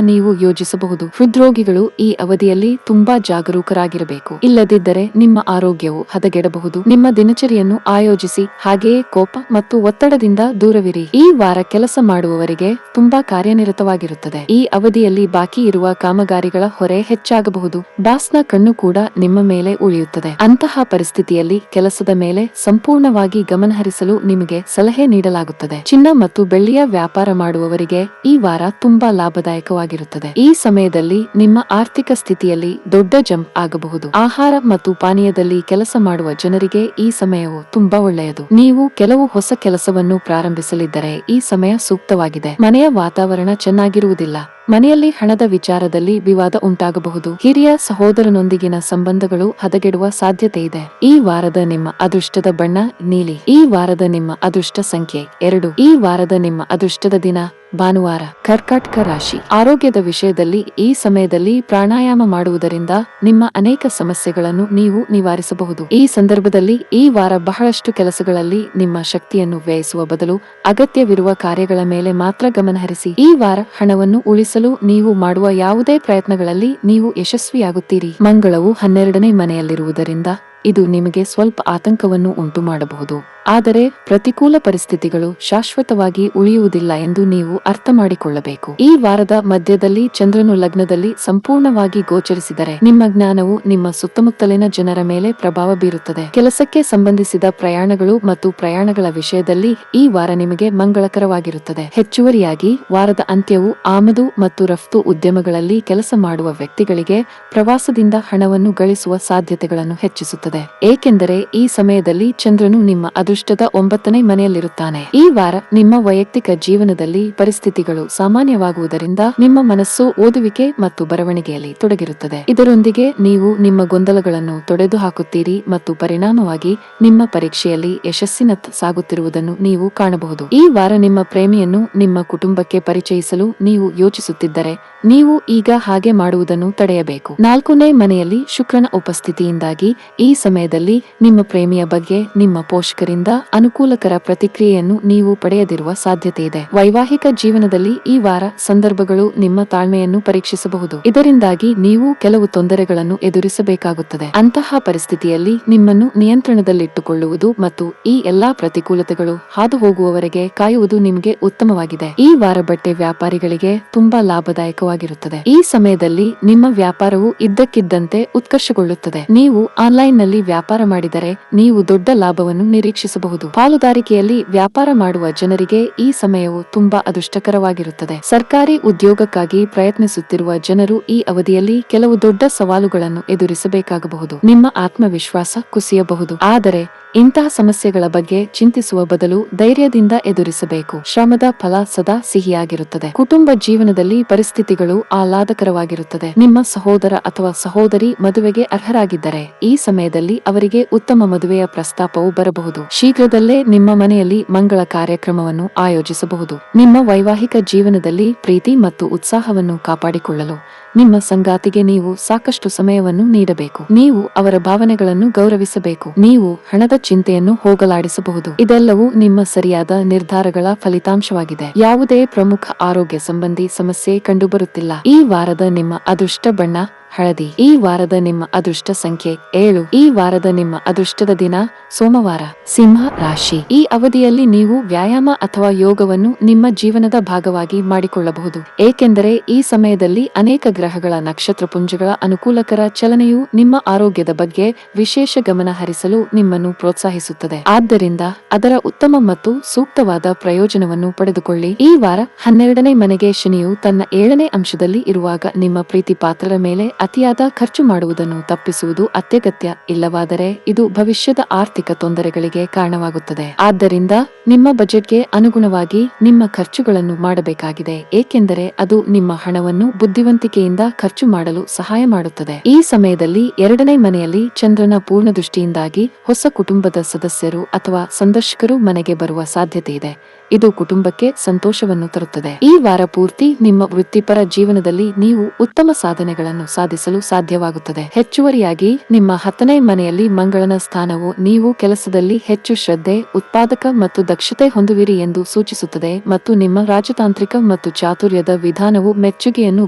ನೀವು ಯೋಜಿಸಬಹುದು. ಹೃದ್ರೋಗಿಗಳು ಈ ಅವಧಿಯಲ್ಲಿ ತುಂಬಾ ಜಾಗರೂಕರಾಗಿರಬೇಕು, ಇಲ್ಲದಿದ್ದರೆ ನಿಮ್ಮ ಆರೋಗ್ಯವು ಹದಗೆಡಬಹುದು. ನಿಮ್ಮ ದಿನಚರಿಯನ್ನು ಆಯೋಜಿಸಿ, ಹಾಗೆಯೇ ಕೋಪ ಮತ್ತು ಒತ್ತಡದಿಂದ ದೂರವಿರಿ. ಈ ವಾರ ಕೆಲಸ ಮಾಡುವವರಿಗೆ ತುಂಬಾ ಕಾರ್ಯನಿರತವಾಗಿರುತ್ತದೆ. ಈ ಅವಧಿಯಲ್ಲಿ ಬಾಕಿ ಇರುವ ಕಾಮಗಾರಿಗಳ ಹೊರೆ ಹೆಚ್ಚಾಗಬಹುದು. ಬಾಸ್ನ ಕಣ್ಣು ಕೂಡ ನಿಮ್ಮ ಮೇಲೆ ಉಳಿಯುತ್ತದೆ. ಅಂತಹ ಪರಿಸ್ಥಿತಿಯಲ್ಲಿ ಕೆಲಸದ ಮೇಲೆ ಸಂಪೂರ್ಣವಾಗಿ ಗಮನಹರಿಸಲು ನಿಮಗೆ ಸಲಹೆ ನೀಡಲಾಗುತ್ತದೆ. ಚಿನ್ನ ಮತ್ತು ಬೆಳ್ಳಿಯ ವ್ಯಾಪಾರ ಮಾಡುವವರಿಗೆ ಈ ವಾರ ತುಂಬಾ ಲಾಭದಾಯಕವಾಗಿರುತ್ತದೆ. ಈ ಸಮಯದಲ್ಲಿ ನಿಮ್ಮ ಆರ್ಥಿಕ ಸ್ಥಿತಿಯಲ್ಲಿ ದೊಡ್ಡ ಜಂಪ್ ಆಗಬಹುದು. ಆಹಾರ ಮತ್ತು ಪಾನೀಯದಲ್ಲಿ ಕೆಲಸ ಮಾಡುವ ಜನರಿಗೆ ಈ ಸಮಯವು ತುಂಬಾ ಒಳ್ಳೆಯದು. ನೀವು ಕೆಲವು ಹೊಸ ಕೆಲಸವನ್ನು ಪ್ರಾರಂಭಿಸಲಿದ್ದರೆ ಈ ಸಮಯ ಸೂಕ್ತವಾಗಿದೆ. ಮನೆಯ ವಾತಾವರಣ ಚೆನ್ನಾಗಿರುವುದಿಲ್ಲ. ಮನೆಯಲ್ಲಿ ಹಣದ ವಿಚಾರದಲ್ಲಿ ವಿವಾದ ಉಂಟಾಗಬಹುದು. ಹಿರಿಯ ಸಹೋದರನೊಂದಿಗಿನ ಸಂಬಂಧಗಳು ಹದಗೆಡುವ ಸಾಧ್ಯತೆ ಇದೆ. ಈ ವಾರದ ನಿಮ್ಮ ಅದೃಷ್ಟದ ಬಣ್ಣ ನೀಲಿ. ಈ ವಾರದ ನಿಮ್ಮ ಅದೃಷ್ಟ ಸಂಖ್ಯೆ 2. ಈ ವಾರದ ನಿಮ್ಮ ಅದೃಷ್ಟದ ದಿನ ಭಾನುವಾರ. ಕರ್ಕಾಟಕ ರಾಶಿ. ಆರೋಗ್ಯದ ವಿಷಯದಲ್ಲಿ ಈ ಸಮಯದಲ್ಲಿ ಪ್ರಾಣಾಯಾಮ ಮಾಡುವುದರಿಂದ ನಿಮ್ಮ ಅನೇಕ ಸಮಸ್ಯೆಗಳನ್ನು ನೀವು ನಿವಾರಿಸಬಹುದು. ಈ ಸಂದರ್ಭದಲ್ಲಿ ಈ ವಾರ ಬಹಳಷ್ಟು ಕೆಲಸಗಳಲ್ಲಿ ನಿಮ್ಮ ಶಕ್ತಿಯನ್ನು ವ್ಯಯಿಸುವ ಬದಲು ಅಗತ್ಯವಿರುವ ಕಾರ್ಯಗಳ ಮೇಲೆ ಮಾತ್ರ ಗಮನಹರಿಸಿ. ಈ ವಾರ ಹಣವನ್ನು ಉಳಿಸಲು ನೀವು ಮಾಡುವ ಯಾವುದೇ ಪ್ರಯತ್ನಗಳಲ್ಲಿ ನೀವು ಯಶಸ್ವಿಯಾಗುತ್ತೀರಿ. ಮಂಗಳವು 12ನೇ ಮನೆಯಲ್ಲಿರುವುದರಿಂದ ಇದು ನಿಮಗೆ ಸ್ವಲ್ಪ ಆತಂಕವನ್ನು ಉಂಟು ಮಾಡಬಹುದು. ಆದರೆ ಪ್ರತಿಕೂಲ ಪರಿಸ್ಥಿತಿಗಳು ಶಾಶ್ವತವಾಗಿ ಉಳಿಯುವುದಿಲ್ಲ ಎಂದು ನೀವು ಅರ್ಥ ಮಾಡಿಕೊಳ್ಳಬೇಕು. ಈ ವಾರದ ಮಧ್ಯದಲ್ಲಿ ಚಂದ್ರನು ಲಗ್ನದಲ್ಲಿ ಸಂಪೂರ್ಣವಾಗಿ ಗೋಚರಿಸಿದರೆ ನಿಮ್ಮ ಜ್ಞಾನವು ನಿಮ್ಮ ಸುತ್ತಮುತ್ತಲಿನ ಜನರ ಮೇಲೆ ಪ್ರಭಾವ ಬೀರುತ್ತದೆ. ಕೆಲಸಕ್ಕೆ ಸಂಬಂಧಿಸಿದ ಪ್ರಯಾಣಗಳು ಮತ್ತು ಪ್ರಯಾಣಗಳ ವಿಷಯದಲ್ಲಿ ಈ ವಾರ ನಿಮಗೆ ಮಂಗಳಕರವಾಗಿರುತ್ತದೆ. ಹೆಚ್ಚುವರಿಯಾಗಿ ವಾರದ ಅಂತ್ಯವು ಆಮದು ಮತ್ತು ರಫ್ತು ಉದ್ಯಮಗಳಲ್ಲಿ ಕೆಲಸ ಮಾಡುವ ವ್ಯಕ್ತಿಗಳಿಗೆ ಪ್ರವಾಸದಿಂದ ಹಣವನ್ನು ಗಳಿಸುವ ಸಾಧ್ಯತೆಗಳನ್ನು ಹೆಚ್ಚಿಸುತ್ತದೆ, ಏಕೆಂದರೆ ಈ ಸಮಯದಲ್ಲಿ ಚಂದ್ರನು ನಿಮ್ಮ ಅದೃಷ್ಟದ 9ನೇ ಮನೆಯಲ್ಲಿರುತ್ತಾನೆ. ಈ ವಾರ ನಿಮ್ಮ ವೈಯಕ್ತಿಕ ಜೀವನದಲ್ಲಿ ಪರಿಸ್ಥಿತಿಗಳು ಸಾಮಾನ್ಯವಾಗುವುದರಿಂದ ನಿಮ್ಮ ಮನಸ್ಸು ಓದುವಿಕೆ ಮತ್ತು ಬರವಣಿಗೆಯಲ್ಲಿ ತೊಡಗಿರುತ್ತದೆ. ಇದರೊಂದಿಗೆ ನೀವು ನಿಮ್ಮ ಗೊಂದಲಗಳನ್ನು ತೊಡೆದುಹಾಕುತ್ತೀರಿ ಮತ್ತು ಪರಿಣಾಮವಾಗಿ ನಿಮ್ಮ ಪರೀಕ್ಷೆಯಲ್ಲಿ ಯಶಸ್ಸಿನತ್ತ ಸಾಗುತ್ತಿರುವುದನ್ನು ನೀವು ಕಾಣಬಹುದು. ಈ ವಾರ ನಿಮ್ಮ ಪ್ರೇಮಿಯನ್ನು ನಿಮ್ಮ ಕುಟುಂಬಕ್ಕೆ ಪರಿಚಯಿಸಲು ನೀವು ಯೋಚಿಸುತ್ತಿದ್ದರೆ ನೀವು ಈಗ ಹಾಗೆ ಮಾಡುವುದನ್ನು ತಡೆಯಬೇಕು. 4ನೇ ಮನೆಯಲ್ಲಿ ಶುಕ್ರನ ಉಪಸ್ಥಿತಿಯಿಂದಾಗಿ ಈ ಸಮಯದಲ್ಲಿ ನಿಮ್ಮ ಪ್ರೇಮಿಯ ಬಗ್ಗೆ ನಿಮ್ಮ ಪೋಷಕರಿಂದ ಅನುಕೂಲಕರ ಪ್ರತಿಕ್ರಿಯೆಯನ್ನು ನೀವು ಪಡೆಯದಿರುವ ಸಾಧ್ಯತೆಯಿದೆ. ವೈವಾಹಿಕ ಜೀವನದಲ್ಲಿ ಈ ವಾರ ಸಂದರ್ಭಗಳು ನಿಮ್ಮ ತಾಳ್ಮೆಯನ್ನು ಪರೀಕ್ಷಿಸಬಹುದು. ಇದರಿಂದಾಗಿ ನೀವು ಕೆಲವು ತೊಂದರೆಗಳನ್ನು ಎದುರಿಸಬೇಕಾಗುತ್ತದೆ. ಅಂತಹ ಪರಿಸ್ಥಿತಿಯಲ್ಲಿ ನಿಮ್ಮನ್ನು ನಿಯಂತ್ರಣದಲ್ಲಿಟ್ಟುಕೊಳ್ಳುವುದು ಮತ್ತು ಈ ಎಲ್ಲಾ ಪ್ರತಿಕೂಲತೆಗಳು ಹಾದು ಹೋಗುವವರೆಗೆ ಕಾಯುವುದು ನಿಮಗೆ ಉತ್ತಮವಾಗಿದೆ. ಈ ವಾರ ಬಟ್ಟೆ ವ್ಯಾಪಾರಿಗಳಿಗೆ ತುಂಬಾ ಲಾಭದಾಯಕವಾಗಿರುತ್ತದೆ. ಈ ಸಮಯದಲ್ಲಿ ನಿಮ್ಮ ವ್ಯಾಪಾರವು ಇದ್ದಕ್ಕಿದ್ದಂತೆ ಉತ್ಕರ್ಷಗೊಳ್ಳುತ್ತದೆ. ನೀವು ಆನ್ಲೈನ್ನಲ್ಲಿ ವ್ಯಾಪಾರ ಮಾಡಿದರೆ ನೀವು ದೊಡ್ಡ ಲಾಭವನ್ನು ನಿರೀಕ್ಷಿಸಬಹುದು. ಪಾಲುದಾರಿಕೆಯಲ್ಲಿ ವ್ಯಾಪಾರ ಮಾಡುವ ಜನರಿಗೆ ಈ ಸಮಯವು ತುಂಬಾ ಅದೃಷ್ಟಕರವಾಗಿರುತ್ತದೆ. ಸರ್ಕಾರಿ ಉದ್ಯೋಗಕ್ಕಾಗಿ ಪ್ರಯತ್ನಿಸುತ್ತಿರುವ ಜನರು ಈ ಅವಧಿಯಲ್ಲಿ ಕೆಲವು ದೊಡ್ಡ ಸವಾಲುಗಳನ್ನು ಎದುರಿಸಬೇಕಾಗಬಹುದು. ನಿಮ್ಮ ಆತ್ಮವಿಶ್ವಾಸ ಕುಸಿಯಬಹುದು, ಆದರೆ ಇಂತಹ ಸಮಸ್ಯೆಗಳ ಬಗ್ಗೆ ಚಿಂತಿಸುವ ಬದಲು ಧೈರ್ಯದಿಂದ ಎದುರಿಸಬೇಕು. ಶ್ರಮದ ಫಲ ಸದಾ ಸಿಹಿಯಾಗಿರುತ್ತದೆ. ಕುಟುಂಬ ಜೀವನದಲ್ಲಿ ಪರಿಸ್ಥಿತಿಗಳು ಆಹ್ಲಾದಕರವಾಗಿರುತ್ತದೆ. ನಿಮ್ಮ ಸಹೋದರ ಅಥವಾ ಸಹೋದರಿ ಮದುವೆಗೆ ಅರ್ಹರಾಗಿದ್ದರೆ ಈ ಸಮಯದಲ್ಲಿ ಅವರಿಗೆ ಉತ್ತಮ ಮದುವೆಯ ಪ್ರಸ್ತಾಪವು ಬರಬಹುದು. ಶೀಘ್ರದಲ್ಲೇ ನಿಮ್ಮ ಮನೆಯಲ್ಲಿ ಮಂಗಳ ಕಾರ್ಯಕ್ರಮವನ್ನು ಆಯೋಜಿಸಬಹುದು. ನಿಮ್ಮ ವೈವಾಹಿಕ ಜೀವನದಲ್ಲಿ ಪ್ರೀತಿ ಮತ್ತು ಉತ್ಸಾಹವನ್ನು ಕಾಪಾಡಿಕೊಳ್ಳಲು ನಿಮ್ಮ ಸಂಗಾತಿಗೆ ನೀವು ಸಾಕಷ್ಟು ಸಮಯವನ್ನು ನೀಡಬೇಕು. ನೀವು ಅವರ ಭಾವನೆಗಳನ್ನು ಗೌರವಿಸಬೇಕು. ನೀವು ಹಣದ ಚಿಂತೆಯನ್ನು ಹೋಗಲಾಡಿಸಬಹುದು. ಇದೆಲ್ಲವೂ ನಿಮ್ಮ ಸರಿಯಾದ ನಿರ್ಧಾರಗಳ ಫಲಿತಾಂಶವಾಗಿದೆ. ಯಾವುದೇ ಪ್ರಮುಖ ಆರೋಗ್ಯ ಸಂಬಂಧಿ ಸಮಸ್ಯೆ ಕಂಡುಬರುತ್ತಿಲ್ಲ. ಈ ವಾರದ ನಿಮ್ಮ ಅದೃಷ್ಟ ಬಣ್ಣ ಹಳದಿ. ಈ ವಾರದ ನಿಮ್ಮ ಅದೃಷ್ಟ ಸಂಖ್ಯೆ 7. ಈ ವಾರದ ನಿಮ್ಮ ಅದೃಷ್ಟದ ದಿನ ಸೋಮವಾರ. ಸಿಂಹ ರಾಶಿ. ಈ ಅವಧಿಯಲ್ಲಿ ನೀವು ವ್ಯಾಯಾಮ ಅಥವಾ ಯೋಗವನ್ನು ನಿಮ್ಮ ಜೀವನದ ಭಾಗವಾಗಿ ಮಾಡಿಕೊಳ್ಳಬಹುದು, ಏಕೆಂದರೆ ಈ ಸಮಯದಲ್ಲಿ ಅನೇಕ ಗ್ರಹಗಳ ನಕ್ಷತ್ರಪುಂಜಗಳ ಅನುಕೂಲಕರ ಚಲನೆಯು ನಿಮ್ಮ ಆರೋಗ್ಯದ ಬಗ್ಗೆ ವಿಶೇಷ ಗಮನ ಹರಿಸಲು ನಿಮ್ಮನ್ನು ಪ್ರೋತ್ಸಾಹಿಸುತ್ತದೆ. ಆದ್ದರಿಂದ ಅದರ ಉತ್ತಮ ಮತ್ತು ಸೂಕ್ತವಾದ ಪ್ರಯೋಜನವನ್ನು ಪಡೆದುಕೊಳ್ಳಿ. ಈ ವಾರ 12ನೇ ಮನೆಗೆ ಶನಿಯು ತನ್ನ 7ನೇ ಅಂಶದಲ್ಲಿ ಇರುವಾಗ ನಿಮ್ಮ ಪ್ರೀತಿ ಪಾತ್ರರ ಮೇಲೆ ಅತಿಯಾದ ಖರ್ಚು ಮಾಡುವುದನ್ನು ತಪ್ಪಿಸುವುದು ಅತ್ಯಗತ್ಯ. ಇಲ್ಲವಾದರೆ ಇದು ಭವಿಷ್ಯದ ಆರ್ಥಿಕ ತೊಂದರೆಗಳಿಗೆ ಕಾರಣವಾಗುತ್ತದೆ. ಆದ್ದರಿಂದ ನಿಮ್ಮ ಬಜೆಟ್ಗೆ ಅನುಗುಣವಾಗಿ ನಿಮ್ಮ ಖರ್ಚುಗಳನ್ನು ಮಾಡಬೇಕಾಗಿದೆ, ಏಕೆಂದರೆ ಅದು ನಿಮ್ಮ ಹಣವನ್ನು ಬುದ್ಧಿವಂತಿಕೆಯಿಂದ ಖರ್ಚು ಮಾಡಲು ಸಹಾಯ ಮಾಡುತ್ತದೆ. ಈ ಸಮಯದಲ್ಲಿ 2ನೇ ಮನೆಯಲ್ಲಿ ಚಂದ್ರನ ಪೂರ್ಣ ದೃಷ್ಟಿಯಿಂದಾಗಿ ಹೊಸ ಕುಟುಂಬದ ಸದಸ್ಯರು ಅಥವಾ ಸಂದರ್ಶಕರು ಮನೆಗೆ ಬರುವ ಸಾಧ್ಯತೆ ಇದೆ. ಇದು ಕುಟುಂಬಕ್ಕೆ ಸಂತೋಷವನ್ನು ತರುತ್ತದೆ. ಈ ವಾರ ಪೂರ್ತಿ ನಿಮ್ಮ ವೃತ್ತಿಪರ ಜೀವನದಲ್ಲಿ ನೀವು ಉತ್ತಮ ಸಾಧನೆಗಳನ್ನು ಸಾಧಿಸಲು ಸಾಧ್ಯವಾಗುತ್ತದೆ. ಹೆಚ್ಚುವರಿಯಾಗಿ ನಿಮ್ಮ 10ನೇ ಮನೆಯಲ್ಲಿ ಮಂಗಳನ ಸ್ಥಾನವು ನೀವು ಕೆಲಸದಲ್ಲಿ ಹೆಚ್ಚು ಶ್ರದ್ಧೆ, ಉತ್ಪಾದಕ ಮತ್ತು ದಕ್ಷತೆ ಹೊಂದುವಿರಿ ಎಂದು ಸೂಚಿಸುತ್ತದೆ ಮತ್ತು ನಿಮ್ಮ ರಾಜತಾಂತ್ರಿಕ ಮತ್ತು ಚಾತುರ್ಯದ ವಿಧಾನವು ಮೆಚ್ಚುಗೆಯನ್ನು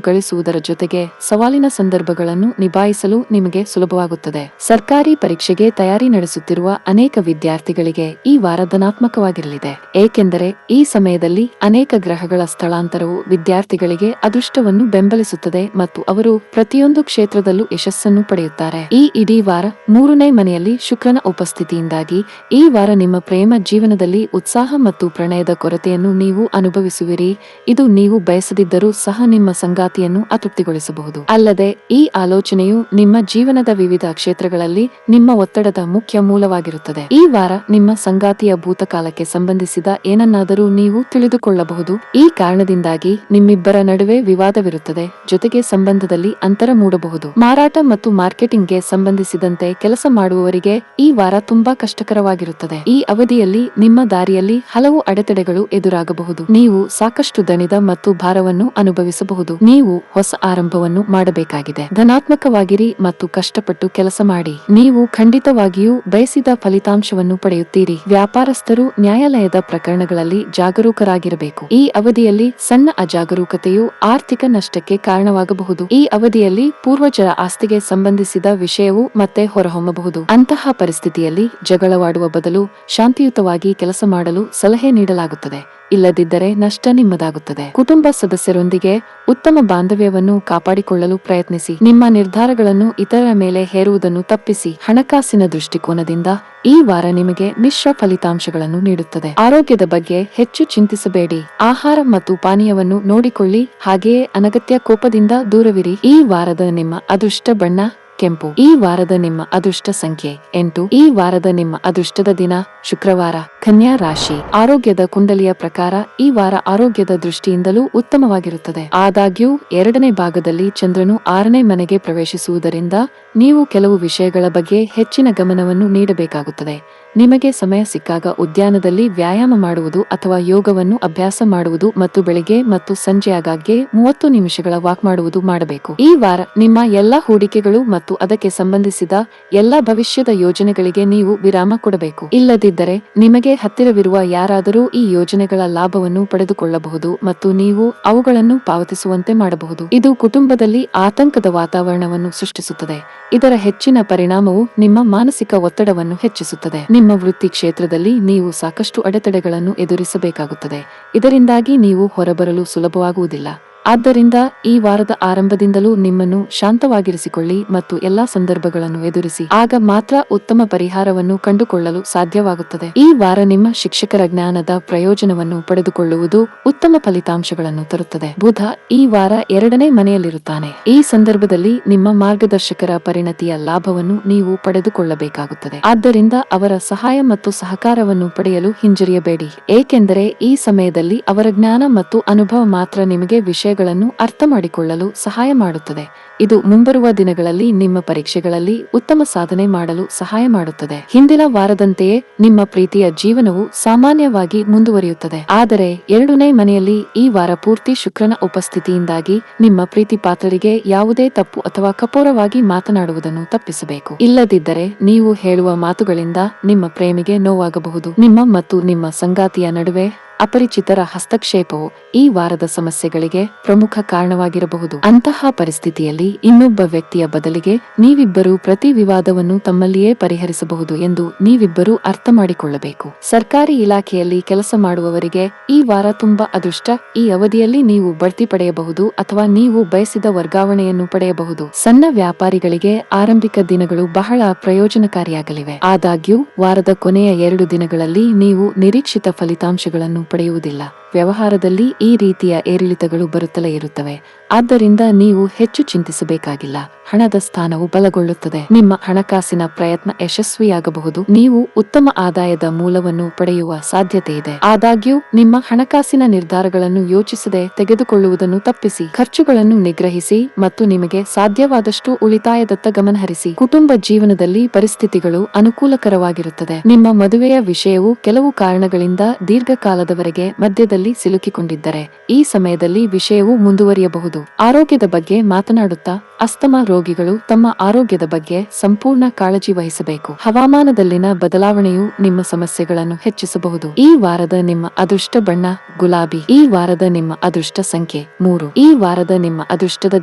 ಗಳಿಸುವುದರ ಜೊತೆಗೆ ಸವಾಲಿನ ಸಂದರ್ಭಗಳನ್ನು ನಿಭಾಯಿಸಲು ನಿಮಗೆ ಸುಲಭವಾಗುತ್ತದೆ. ಸರ್ಕಾರಿ ಪರೀಕ್ಷೆಗೆ ತಯಾರಿ ನಡೆಸುತ್ತಿರುವ ಅನೇಕ ವಿದ್ಯಾರ್ಥಿಗಳಿಗೆ ಈ ವಾರ ಧನಾತ್ಮಕವಾಗಿರಲಿದೆ, ಏಕೆಂದರೆ ಈ ಸಮಯದಲ್ಲಿ ಅನೇಕ ಗ್ರಹಗಳ ಸ್ಥಳಾಂತರವು ವಿದ್ಯಾರ್ಥಿಗಳಿಗೆ ಅದೃಷ್ಟವನ್ನು ಬೆಂಬಲಿಸುತ್ತದೆ ಮತ್ತು ಅವರು ಪ್ರತಿಯೊಂದು ಕ್ಷೇತ್ರದಲ್ಲೂ ಯಶಸ್ಸನ್ನು ಪಡೆಯುತ್ತಾರೆ. ಈ ಇಡೀ ವಾರ 3ನೇ ಮನೆಯಲ್ಲಿ ಶುಕ್ರನ ಉಪಸ್ಥಿತಿಯಿಂದಾಗಿ ಈ ವಾರ ನಿಮ್ಮ ಪ್ರೇಮ ಜೀವನದಲ್ಲಿ ಉತ್ಸಾಹ ಮತ್ತು ಪ್ರಣಯದ ಕೊರತೆಯನ್ನು ನೀವು ಅನುಭವಿಸುವಿರಿ. ಇದು ನೀವು ಬಯಸದಿದ್ದರೂ ಸಹ ನಿಮ್ಮ ಸಂಗಾತಿಯನ್ನು ಅತೃಪ್ತಿಗೊಳಿಸಬಹುದು. ಅಲ್ಲದೆ ಈ ಆಲೋಚನೆಯು ನಿಮ್ಮ ಜೀವನದ ವಿವಿಧ ಕ್ಷೇತ್ರಗಳಲ್ಲಿ ನಿಮ್ಮ ಒತ್ತಡದ ಮುಖ್ಯ ಮೂಲವಾಗಿರುತ್ತದೆ. ಈ ವಾರ ನಿಮ್ಮ ಸಂಗಾತಿಯ ಭೂತಕಾಲಕ್ಕೆ ಸಂಬಂಧಿಸಿದ ಏನನ್ನಾದರೂ ನೀವು ತಿಳಿದುಕೊಳ್ಳಬಹುದು. ಈ ಕಾರಣದಿಂದಾಗಿ ನಿಮ್ಮಿಬ್ಬರ ನಡುವೆ ವಿವಾದವಿರುತ್ತದೆ, ಜೊತೆಗೆ ಸಂಬಂಧದಲ್ಲಿ ಅಂತರ ಮೂಡಬಹುದು. ಮಾರಾಟ ಮತ್ತು ಮಾರ್ಕೆಟಿಂಗ್ಗೆ ಸಂಬಂಧಿಸಿದಂತೆ ಕೆಲಸ ಮಾಡುವವರಿಗೆ ಈ ವಾರ ತುಂಬಾ ಕಷ್ಟಕರವಾಗಿರುತ್ತದೆ. ಈ ಅವಧಿಯಲ್ಲಿ ನಿಮ್ಮ ದಾರಿಯಲ್ಲಿ ಹಲವು ಅಡೆತಡೆಗಳು ಎದುರಾಗಬಹುದು. ನೀವು ಸಾಕಷ್ಟು ದಣಿದ ಮತ್ತು ಭಾರವನ್ನು ಅನುಭವಿಸಬಹುದು. ನೀವು ಹೊಸ ಆರಂಭವನ್ನು ಮಾಡಬೇಕಾಗಿದೆ. ಧನಾತ್ಮಕವಾಗಿರಿ ಮತ್ತು ಕಷ್ಟಪಟ್ಟು ಕೆಲಸ ಮಾಡಿ. ನೀವು ಖಂಡಿತವಾಗಿಯೂ ಬಯಸಿದ ಫಲಿತಾಂಶವನ್ನು ಪಡೆಯುತ್ತೀರಿ. ವ್ಯಾಪಾರಸ್ಥರು ನ್ಯಾಯಾಲಯದ ಪ್ರಕರಣಗಳಲ್ಲಿ ವಿಷಯಗಳಲ್ಲಿ ಜಾಗರೂಕರಾಗಿರಬೇಕು. ಈ ಅವಧಿಯಲ್ಲಿ ಸಣ್ಣ ಅಜಾಗರೂಕತೆಯು ಆರ್ಥಿಕ ನಷ್ಟಕ್ಕೆ ಕಾರಣವಾಗಬಹುದು. ಈ ಅವಧಿಯಲ್ಲಿ ಪೂರ್ವಜರ ಆಸ್ತಿಗೆ ಸಂಬಂಧಿಸಿದ ವಿಷಯವು ಮತ್ತೆ ಹೊರಹೊಮ್ಮಬಹುದು. ಅಂತಹ ಪರಿಸ್ಥಿತಿಯಲ್ಲಿ ಜಗಳವಾಡುವ ಬದಲು ಶಾಂತಿಯುತವಾಗಿ ಕೆಲಸ ಮಾಡಲು ಸಲಹೆ ನೀಡಲಾಗುತ್ತದೆ. ಇಲ್ಲದಿದ್ದರೆ ನಷ್ಟ ನಿಮ್ಮದಾಗುತ್ತದೆ. ಕುಟುಂಬ ಸದಸ್ಯರೊಂದಿಗೆ ಉತ್ತಮ ಬಾಂಧವ್ಯವನ್ನು ಕಾಪಾಡಿಕೊಳ್ಳಲು ಪ್ರಯತ್ನಿಸಿ. ನಿಮ್ಮ ನಿರ್ಧಾರಗಳನ್ನು ಇತರರ ಮೇಲೆ ಹೇರುವುದನ್ನು ತಪ್ಪಿಸಿ. ಹಣಕಾಸಿನ ದೃಷ್ಟಿಕೋನದಿಂದ ಈ ವಾರ ನಿಮಗೆ ಮಿಶ್ರ ಫಲಿತಾಂಶಗಳನ್ನು ನೀಡುತ್ತದೆ. ಆರೋಗ್ಯದ ಬಗ್ಗೆ ಹೆಚ್ಚು ಚಿಂತಿಸಬೇಡಿ. ಆಹಾರ ಮತ್ತು ಪಾನೀಯವನ್ನು ನೋಡಿಕೊಳ್ಳಿ. ಹಾಗೆಯೇ ಅನಗತ್ಯ ಕೋಪದಿಂದ ದೂರವಿರಿ. ಈ ವಾರದ ನಿಮ್ಮ ಅದೃಷ್ಟ ಬಣ್ಣ ಕೆಂಪು. ಈ ವಾರದ ನಿಮ್ಮ ಅದೃಷ್ಟ ಸಂಖ್ಯೆ 8. ಈ ವಾರದ ನಿಮ್ಮ ಅದೃಷ್ಟದ ದಿನ ಶುಕ್ರವಾರ. ಕನ್ಯಾ ರಾಶಿ. ಆರೋಗ್ಯದ ಕುಂಡಲಿಯ ಪ್ರಕಾರ ಈ ವಾರ ಆರೋಗ್ಯದ ದೃಷ್ಟಿಯಿಂದಲೂ ಉತ್ತಮವಾಗಿರುತ್ತದೆ. ಆದಾಗ್ಯೂ 2ನೇ ಭಾಗದಲ್ಲಿ ಚಂದ್ರನು 6ನೇ ಮನೆಗೆ ಪ್ರವೇಶಿಸುವುದರಿಂದ ನೀವು ಕೆಲವು ವಿಷಯಗಳ ಬಗ್ಗೆ ಹೆಚ್ಚಿನ ಗಮನವನ್ನು ನೀಡಬೇಕಾಗುತ್ತದೆ. ನಿಮಗೆ ಸಮಯ ಸಿಕ್ಕಾಗ ಉದ್ಯಾನದಲ್ಲಿ ವ್ಯಾಯಾಮ ಮಾಡುವುದು ಅಥವಾ ಯೋಗವನ್ನು ಅಭ್ಯಾಸ ಮಾಡುವುದು ಮತ್ತು ಬೆಳಿಗ್ಗೆ ಮತ್ತು ಸಂಜೆ ಆಗಾಗ್ಗೆ 30 ನಿಮಿಷಗಳ ವಾಕ್ ಮಾಡುವುದು ಮಾಡಬೇಕು. ಈ ವಾರ ನಿಮ್ಮ ಎಲ್ಲಾ ಹೂಡಿಕೆಗಳು ಮತ್ತು ಅದಕ್ಕೆ ಸಂಬಂಧಿಸಿದ ಎಲ್ಲಾ ಭವಿಷ್ಯದ ಯೋಜನೆಗಳಿಗೆ ನೀವು ವಿರಾಮ ಕೊಡಬೇಕು. ಇಲ್ಲದಿದ್ದರೆ ನಿಮಗೆ ಹತ್ತಿರವಿರುವ ಯಾರಾದರೂ ಈ ಯೋಜನೆಗಳ ಲಾಭವನ್ನು ಪಡೆದುಕೊಳ್ಳಬಹುದು ಮತ್ತು ನೀವು ಅವುಗಳನ್ನು ಪಾವತಿಸುವಂತೆ ಮಾಡಬಹುದು. ಇದು ಕುಟುಂಬದಲ್ಲಿ ಆತಂಕದ ವಾತಾವರಣವನ್ನು ಸೃಷ್ಟಿಸುತ್ತದೆ. ಇದರ ಹೆಚ್ಚಿನ ಪರಿಣಾಮವು ನಿಮ್ಮ ಮಾನಸಿಕ ಒತ್ತಡವನ್ನು ಹೆಚ್ಚಿಸುತ್ತದೆ. ನಿಮ್ಮ ವೃತ್ತಿ ಕ್ಷೇತ್ರದಲ್ಲಿ ನೀವು ಸಾಕಷ್ಟು ಅಡೆತಡೆಗಳನ್ನು ಎದುರಿಸಬೇಕಾಗುತ್ತದೆ. ಇದರಿಂದಾಗಿ ನೀವು ಹೊರಬರಲು ಸುಲಭವಾಗುವುದಿಲ್ಲ. ಆದ್ದರಿಂದ ಈ ವಾರದ ಆರಂಭದಿಂದಲೂ ನಿಮ್ಮನ್ನು ಶಾಂತವಾಗಿರಿಸಿಕೊಳ್ಳಿ ಮತ್ತು ಎಲ್ಲಾ ಸಂದರ್ಭಗಳನ್ನು ಎದುರಿಸಿ. ಆಗ ಮಾತ್ರ ಉತ್ತಮ ಪರಿಹಾರವನ್ನು ಕಂಡುಕೊಳ್ಳಲು ಸಾಧ್ಯವಾಗುತ್ತದೆ. ಈ ವಾರ ನಿಮ್ಮ ಶಿಕ್ಷಕರ ಜ್ಞಾನದ ಪ್ರಯೋಜನವನ್ನು ಪಡೆದುಕೊಳ್ಳುವುದು ಉತ್ತಮ ಫಲಿತಾಂಶಗಳನ್ನು ತರುತ್ತದೆ. ಬುಧ ಈ ವಾರ 2ನೇ ಮನೆಯಲ್ಲಿರುತ್ತಾನೆ. ಈ ಸಂದರ್ಭದಲ್ಲಿ ನಿಮ್ಮ ಮಾರ್ಗದರ್ಶಕರ ಪರಿಣತಿಯ ಲಾಭವನ್ನು ನೀವು ಪಡೆದುಕೊಳ್ಳಬೇಕಾಗುತ್ತದೆ. ಆದ್ದರಿಂದ ಅವರ ಸಹಾಯ ಮತ್ತು ಸಹಕಾರವನ್ನು ಪಡೆಯಲು ಹಿಂಜರಿಯಬೇಡಿ, ಏಕೆಂದರೆ ಈ ಸಮಯದಲ್ಲಿ ಅವರ ಜ್ಞಾನ ಮತ್ತು ಅನುಭವ ಮಾತ್ರ ನಿಮಗೆ ವಿಷಯಗಳನ್ನು ಅರ್ಥ ಮಾಡಿಕೊಳ್ಳಲು ಸಹಾಯ ಮಾಡುತ್ತದೆ. ಇದು ಮುಂಬರುವ ದಿನಗಳಲ್ಲಿ ನಿಮ್ಮ ಪರೀಕ್ಷೆಗಳಲ್ಲಿ ಉತ್ತಮ ಸಾಧನೆ ಮಾಡಲು ಸಹಾಯ ಮಾಡುತ್ತದೆ. ಹಿಂದಿನ ವಾರದಂತೆಯೇ ನಿಮ್ಮ ಪ್ರೀತಿಯ ಜೀವನವು ಸಾಮಾನ್ಯವಾಗಿ ಮುಂದುವರಿಯುತ್ತದೆ. ಆದರೆ 2ನೇ ಮನೆಯಲ್ಲಿ ಈ ವಾರ ಪೂರ್ತಿ ಶುಕ್ರನ ಉಪಸ್ಥಿತಿಯಿಂದಾಗಿ ನಿಮ್ಮ ಪ್ರೀತಿ ಪಾತ್ರರಿಗೆ ಯಾವುದೇ ತಪ್ಪು ಅಥವಾ ಕಪೋರವಾಗಿ ಮಾತನಾಡುವುದನ್ನು ತಪ್ಪಿಸಬೇಕು. ಇಲ್ಲದಿದ್ದರೆ ನೀವು ಹೇಳುವ ಮಾತುಗಳಿಂದ ನಿಮ್ಮ ಪ್ರೇಮಿಗೆ ನೋವಾಗಬಹುದು. ನಿಮ್ಮ ಮತ್ತು ನಿಮ್ಮ ಸಂಗಾತಿಯ ನಡುವೆ ಅಪರಿಚಿತರ ಹಸ್ತಕ್ಷೇಪವು ಈ ವಾರದ ಸಮಸ್ಯೆಗಳಿಗೆ ಪ್ರಮುಖ ಕಾರಣವಾಗಿರಬಹುದು. ಅಂತಹ ಪರಿಸ್ಥಿತಿಯಲ್ಲಿ ಇನ್ನೊಬ್ಬ ವ್ಯಕ್ತಿಯ ಬದಲಿಗೆ ನೀವಿಬ್ಬರೂ ಪ್ರತಿ ವಿವಾದವನ್ನು ತಮ್ಮಲ್ಲಿಯೇ ಪರಿಹರಿಸಬಹುದು ಎಂದು ನೀವಿಬ್ಬರೂ ಅರ್ಥ ಮಾಡಿಕೊಳ್ಳಬೇಕು. ಸರ್ಕಾರಿ ಇಲಾಖೆಯಲ್ಲಿ ಕೆಲಸ ಮಾಡುವವರಿಗೆ ಈ ವಾರ ತುಂಬಾ ಅದೃಷ್ಟ. ಈ ಅವಧಿಯಲ್ಲಿ ನೀವು ಬಡ್ತಿ ಪಡೆಯಬಹುದು ಅಥವಾ ನೀವು ಬಯಸಿದ ವರ್ಗಾವಣೆಯನ್ನು ಪಡೆಯಬಹುದು. ಸಣ್ಣ ವ್ಯಾಪಾರಿಗಳಿಗೆ ಆರಂಭಿಕ ದಿನಗಳು ಬಹಳ ಪ್ರಯೋಜನಕಾರಿಯಾಗಲಿವೆ. ಆದಾಗ್ಯೂ ವಾರದ ಕೊನೆಯ 2 ದಿನಗಳಲ್ಲಿ ನೀವು ನಿರೀಕ್ಷಿತ ಫಲಿತಾಂಶಗಳನ್ನು ಪಡೆಯುವುದಿಲ್ಲ. ವ್ಯವಹಾರದಲ್ಲಿ ಈ ರೀತಿಯ ಏರಿಳಿತಗಳು ಬರುತ್ತಲೇ ಇರುತ್ತವೆ. ಆದ್ದರಿಂದ ನೀವು ಹೆಚ್ಚು ಚಿಂತಿಸಬೇಕಾಗಿಲ್ಲ. ಹಣದ ಸ್ಥಾನವು ಬಲಗೊಳ್ಳುತ್ತದೆ. ನಿಮ್ಮ ಹಣಕಾಸಿನ ಪ್ರಯತ್ನ ಯಶಸ್ವಿಯಾಗಬಹುದು. ನೀವು ಉತ್ತಮ ಆದಾಯದ ಮೂಲವನ್ನು ಪಡೆಯುವ ಸಾಧ್ಯತೆ ಇದೆ. ಆದಾಗ್ಯೂ ನಿಮ್ಮ ಹಣಕಾಸಿನ ನಿರ್ಧಾರಗಳನ್ನು ಯೋಚಿಸದೆ ತೆಗೆದುಕೊಳ್ಳುವುದನ್ನು ತಪ್ಪಿಸಿ. ಖರ್ಚುಗಳನ್ನು ನಿಗ್ರಹಿಸಿ ಮತ್ತು ನಿಮಗೆ ಸಾಧ್ಯವಾದಷ್ಟು ಉಳಿತಾಯದತ್ತ ಗಮನಹರಿಸಿ. ಕುಟುಂಬ ಜೀವನದಲ್ಲಿ ಪರಿಸ್ಥಿತಿಗಳು ಅನುಕೂಲಕರವಾಗಿರುತ್ತದೆ. ನಿಮ್ಮ ಮದುವೆಯ ವಿಷಯವು ಕೆಲವು ಕಾರಣಗಳಿಂದ ದೀರ್ಘಕಾಲದವರೆಗೆ ಮಧ್ಯದಲ್ಲಿ ಸಿಲುಕಿಕೊಂಡಿದ್ದರೆ ಈ ಸಮಯದಲ್ಲಿ ವಿಷಯವು ಮುಂದುವರಿಯಬಹುದು. ಆರೋಗ್ಯದ ಬಗ್ಗೆ ಮಾತನಾಡುತ್ತಾ ಅಸ್ತಮಾ ರೋಗಿಗಳು ತಮ್ಮ ಆರೋಗ್ಯದ ಬಗ್ಗೆ ಸಂಪೂರ್ಣ ಕಾಳಜಿ ವಹಿಸಬೇಕು. ಹವಾಮಾನದಲ್ಲಿನ ಬದಲಾವಣೆಯು ನಿಮ್ಮ ಸಮಸ್ಯೆಗಳನ್ನು ಹೆಚ್ಚಿಸಬಹುದು. ಈ ವಾರದ ನಿಮ್ಮ ಅದೃಷ್ಟ ಬಣ್ಣ ಗುಲಾಬಿ. ಈ ವಾರದ ನಿಮ್ಮ ಅದೃಷ್ಟ ಸಂಖ್ಯೆ 3. ಈ ವಾರದ ನಿಮ್ಮ ಅದೃಷ್ಟದ